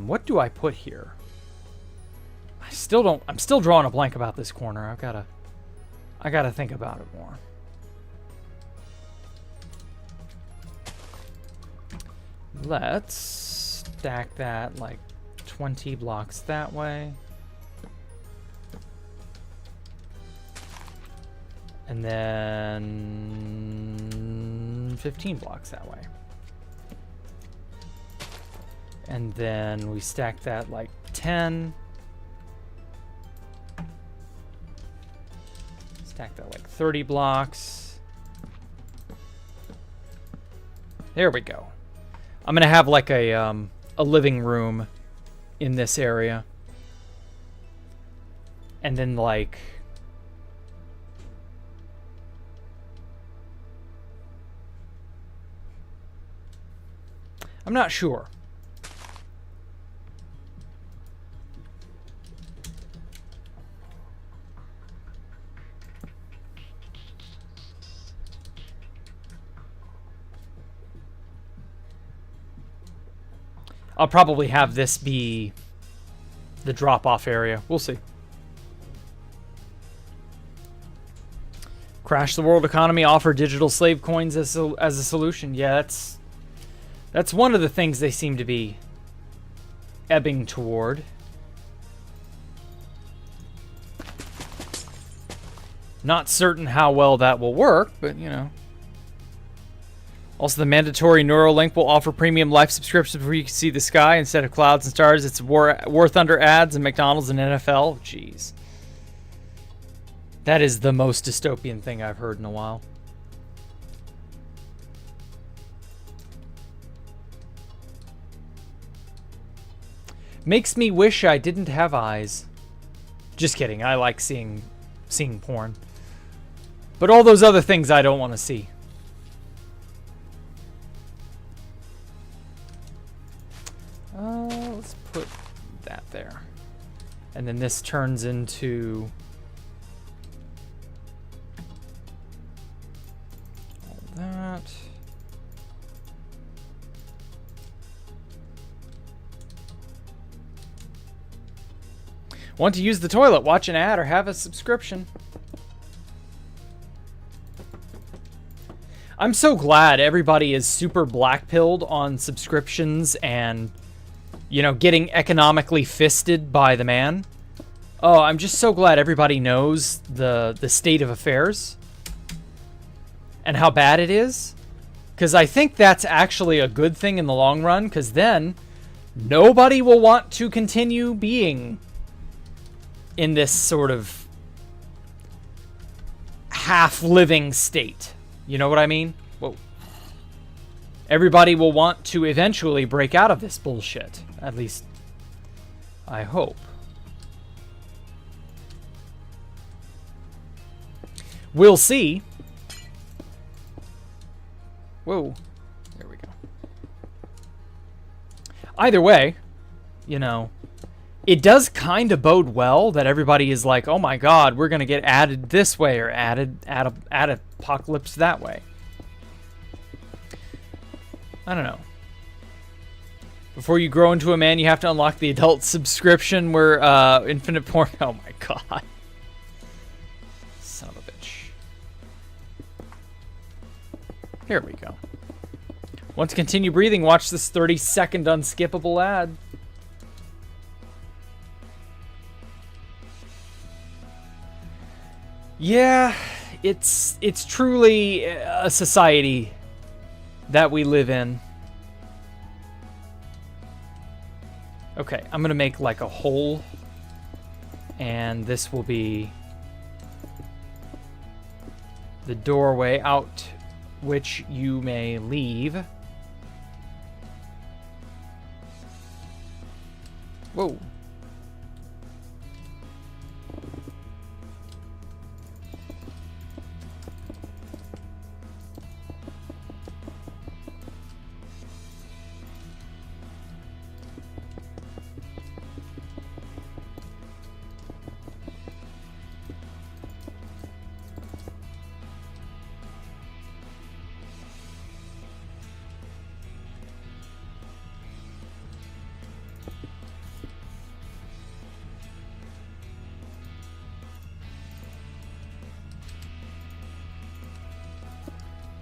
What do I put here? I'm still drawing a blank about this corner. I gotta think about it more. Let's stack that like 20 blocks that way. And then 15 blocks that way. And then we stack that like 10. Stack that like 30 blocks. There we go. I'm gonna have like a living room in this area. And then like I'm not sure. I'll probably have this be the drop-off area. We'll see. Crash the world economy, offer digital slave coins as a solution. Yeah, that's one of the things they seem to be ebbing toward. Not certain how well that will work, but you know. Also, the mandatory Neuralink will offer premium life subscriptions where you can see the sky instead of clouds and stars. It's worth under ads in McDonald's and NFL. Jeez. That is the most dystopian thing I've heard in a while. Makes me wish I didn't have eyes. Just kidding. I like seeing porn. But all those other things I don't want to see. Let's put that there. And then this turns into all that. Want to use the toilet, watch an ad, or have a subscription? I'm so glad everybody is super black-pilled on subscriptions and, you know, getting economically fisted by the man. Oh, I'm just so glad everybody knows the state of affairs and how bad it is. Because I think that's actually a good thing in the long run, because then nobody will want to continue being in this sort of half-living state. You know what I mean? Whoa. Everybody will want to eventually break out of this bullshit. At least I hope. We'll see. Whoa. There we go. Either way, you know, it does kind of bode well that everybody is like, oh my god, we're going to get added this way or added apocalypse that way. I don't know. Before you grow into a man, you have to unlock the adult subscription where infinite porn. Oh my god. Son of a bitch. Here we go. Want to continue breathing? Watch this 30-second unskippable ad. Yeah, it's truly a society that we live in. Okay, I'm gonna make like a hole, and this will be the doorway out which you may leave. Whoa.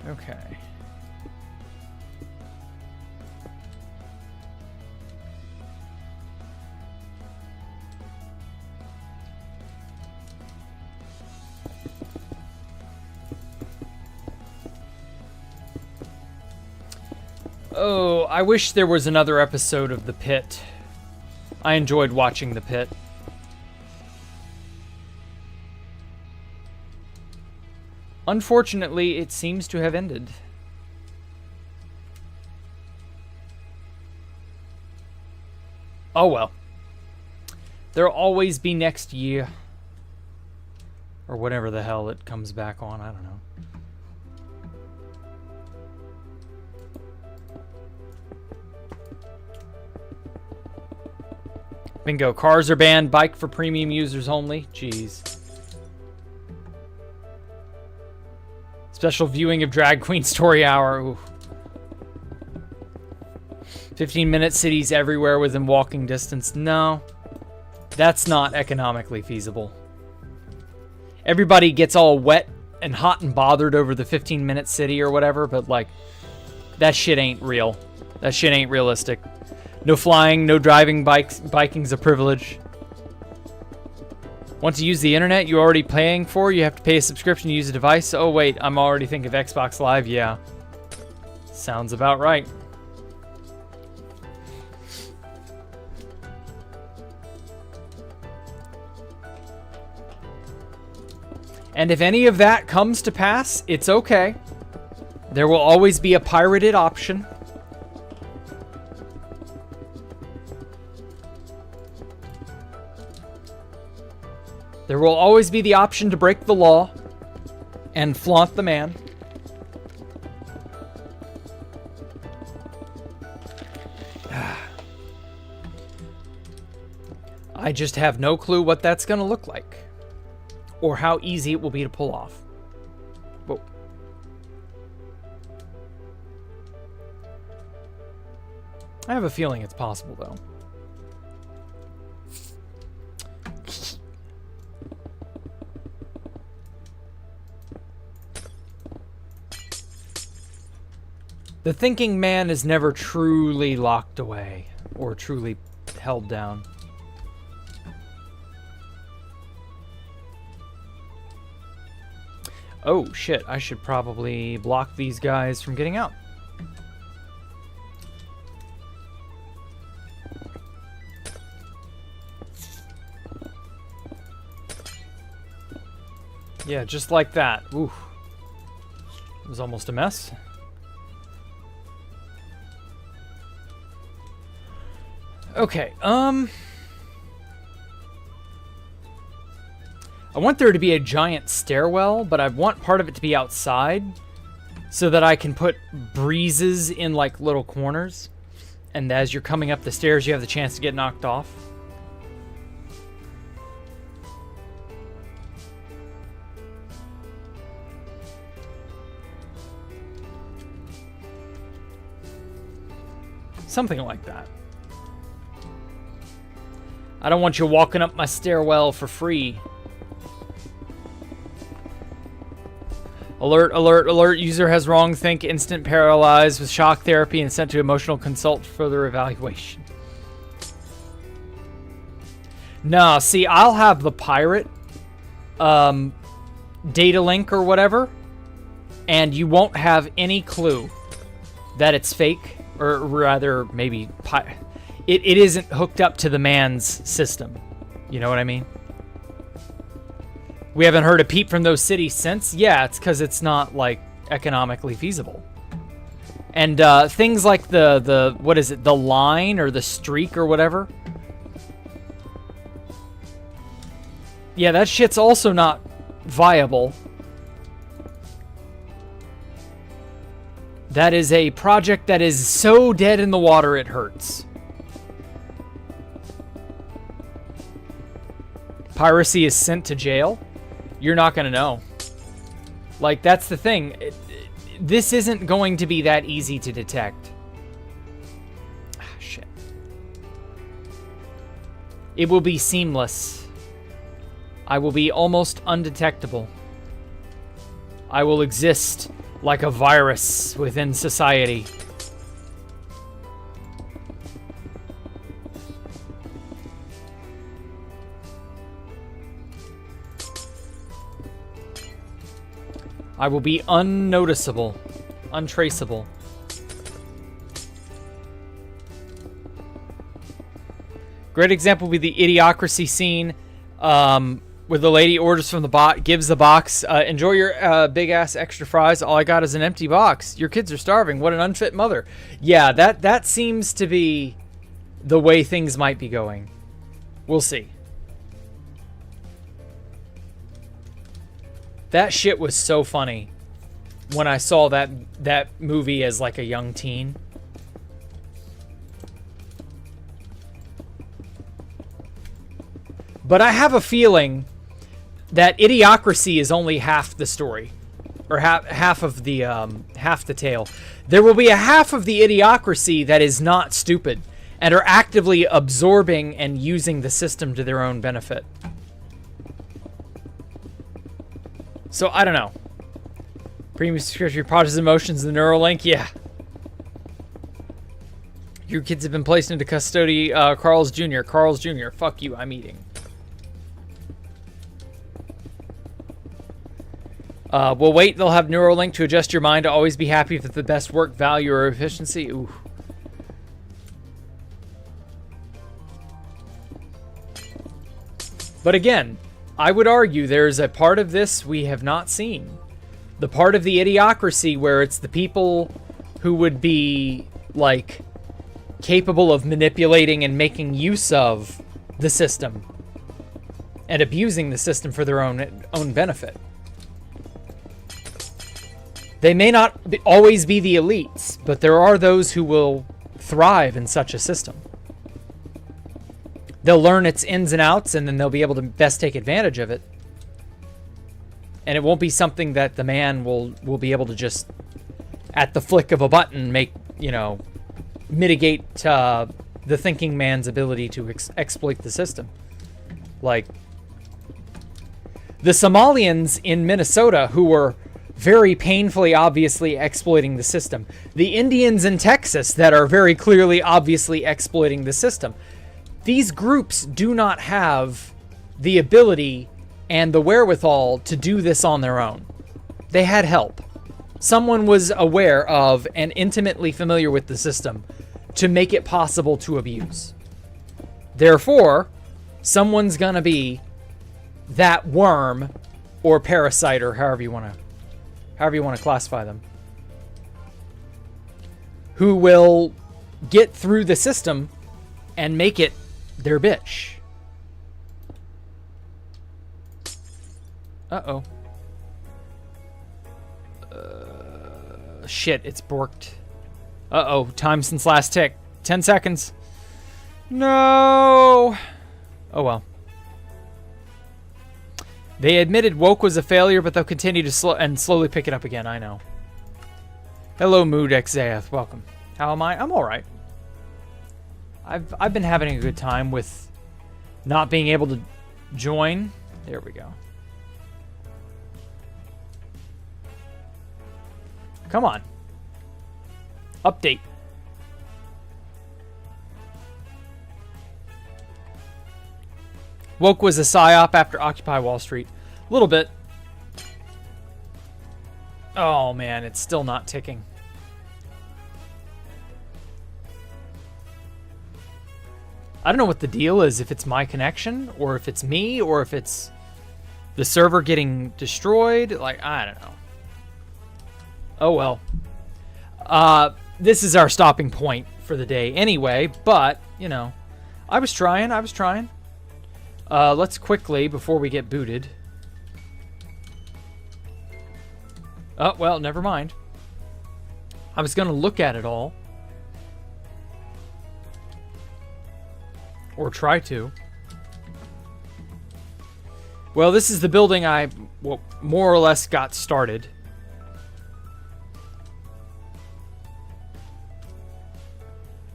Okay. Oh, I wish there was another episode of The Pit. I enjoyed watching The Pit. Unfortunately, it seems to have ended. Oh well. There'll always be next year. Or whatever the hell it comes back on, I don't know. Bingo. Cars are banned. Bike for premium users only. Jeez. Special viewing of Drag Queen Story Hour. Ooh. 15-minute cities everywhere within walking distance. No. That's not economically feasible. Everybody gets all wet and hot and bothered over the 15-minute city or whatever, but like, that shit ain't real. That shit ain't realistic. No flying, no driving, biking's a privilege. Want to use the internet you're already paying for? You have to pay a subscription to use a device? Oh wait, I'm already thinking of Xbox Live. Yeah. Sounds about right. And if any of that comes to pass, it's okay. There will always be a pirated option. There will always be the option to break the law and flaunt the man. I just have no clue what that's going to look like or how easy it will be to pull off. Whoa. I have a feeling it's possible, though. The thinking man is never truly locked away or truly held down. Oh shit, I should probably block these guys from getting out. Yeah, just like that. Ooh. It was almost a mess. Okay, I want there to be a giant stairwell, but I want part of it to be outside so that I can put breezes in like little corners. And as you're coming up the stairs, you have the chance to get knocked off. Something like that. I don't want you walking up my stairwell for free. Alert, alert, alert. User has wrong think, instant paralyzed with shock therapy and sent to emotional consult for further evaluation. Nah, see, I'll have the pirate data link or whatever, and you won't have any clue that it's fake, or rather, maybe it isn't hooked up to the man's system. You know what I mean? We haven't heard a peep from those cities since. Yeah, it's because it's not, like, economically feasible. And things like the what is it, the line or the streak or whatever. Yeah, that shit's also not viable. That is a project that is so dead in the water it hurts. Piracy is sent to jail? You're not going to know. Like, that's the thing. This isn't going to be that easy to detect. Ah, shit. It will be seamless. I will be almost undetectable. I will exist like a virus within society. I will be unnoticeable, untraceable. Great example would be the Idiocracy scene where the lady orders from the bot, gives the box, enjoy your big-ass extra fries. All I got is an empty box. Your kids are starving. What an unfit mother. Yeah, that seems to be the way things might be going. We'll see. That shit was so funny when I saw that movie as like a young teen. But I have a feeling that Idiocracy is only half the story, or half of the half the tale. There will be a half of the Idiocracy that is not stupid and are actively absorbing and using the system to their own benefit. So, I don't know. Premium subscription processes emotions, the Neuralink, yeah. Your kids have been placed into custody, Carl's Jr. Carl's Jr., fuck you, I'm eating. Well, wait, they'll have Neuralink to adjust your mind to always be happy with the best work, value, or efficiency. Ooh. But again, I would argue there's a part of this we have not seen. The part of the Idiocracy where it's the people who would be, like, capable of manipulating and making use of the system and abusing the system for their own benefit. They may not always be the elites, but there are those who will thrive in such a system. They'll learn its ins and outs, and then they'll be able to best take advantage of it. And it won't be something that the man will be able to just, at the flick of a button, make, you know, mitigate the thinking man's ability to exploit the system. Like, the Somalians in Minnesota who were very painfully, obviously exploiting the system. The Indians in Texas that are very clearly, obviously exploiting the system. These groups do not have the ability and the wherewithal to do this on their own. They had help. Someone was aware of and intimately familiar with the system to make it possible to abuse. Therefore, someone's gonna be that worm or parasite, or however you want to classify them, who will get through the system and make it their bitch. Uh-oh. Shit, it's borked. Uh-oh, time since last tick. 10 seconds. No! Oh well. They admitted woke was a failure, but they'll continue to slowly pick it up again, I know. Hello, Mood Xaeth. Welcome. How am I? I'm alright. I've been having a good time with not being able to join. There we go. Come on. Update. Woke was a psyop after Occupy Wall Street. A little bit. Oh man, it's still not ticking. I don't know what the deal is, if it's my connection, or if it's me, or if it's the server getting destroyed. Like, I don't know. Oh well. This is our stopping point for the day anyway, but, you know, I was trying. Let's quickly, before we get booted. Oh, well, never mind. I was going to look at it all. Or try to. Well, this is the building I, well, more or less got started.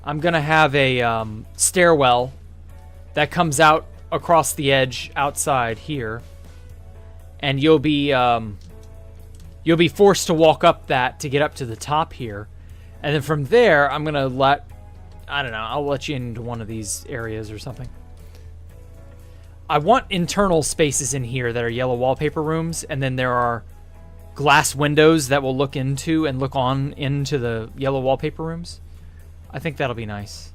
I'm going to have a stairwell that comes out across the edge outside here. And you'll be forced to walk up that to get up to the top here. And then from there, I'm going to I don't know, I'll let you into one of these areas or something. I want internal spaces in here that are yellow wallpaper rooms, and then there are glass windows that will look into and look on into the yellow wallpaper rooms. I think that'll be nice.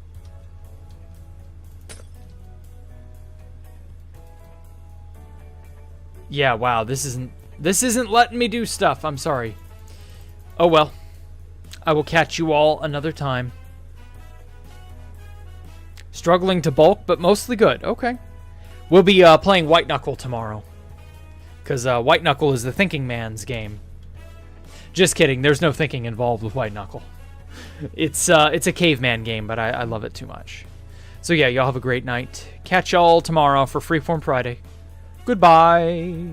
Yeah, wow, this isn't letting me do stuff. I'm sorry. Oh well. I will catch you all another time. Struggling to bulk, but mostly good. Okay. We'll be playing White Knuckle tomorrow. Because White Knuckle is the thinking man's game. Just kidding. There's no thinking involved with White Knuckle. It's a caveman game, but I love it too much. So yeah, y'all have a great night. Catch y'all tomorrow for Freeform Friday. Goodbye.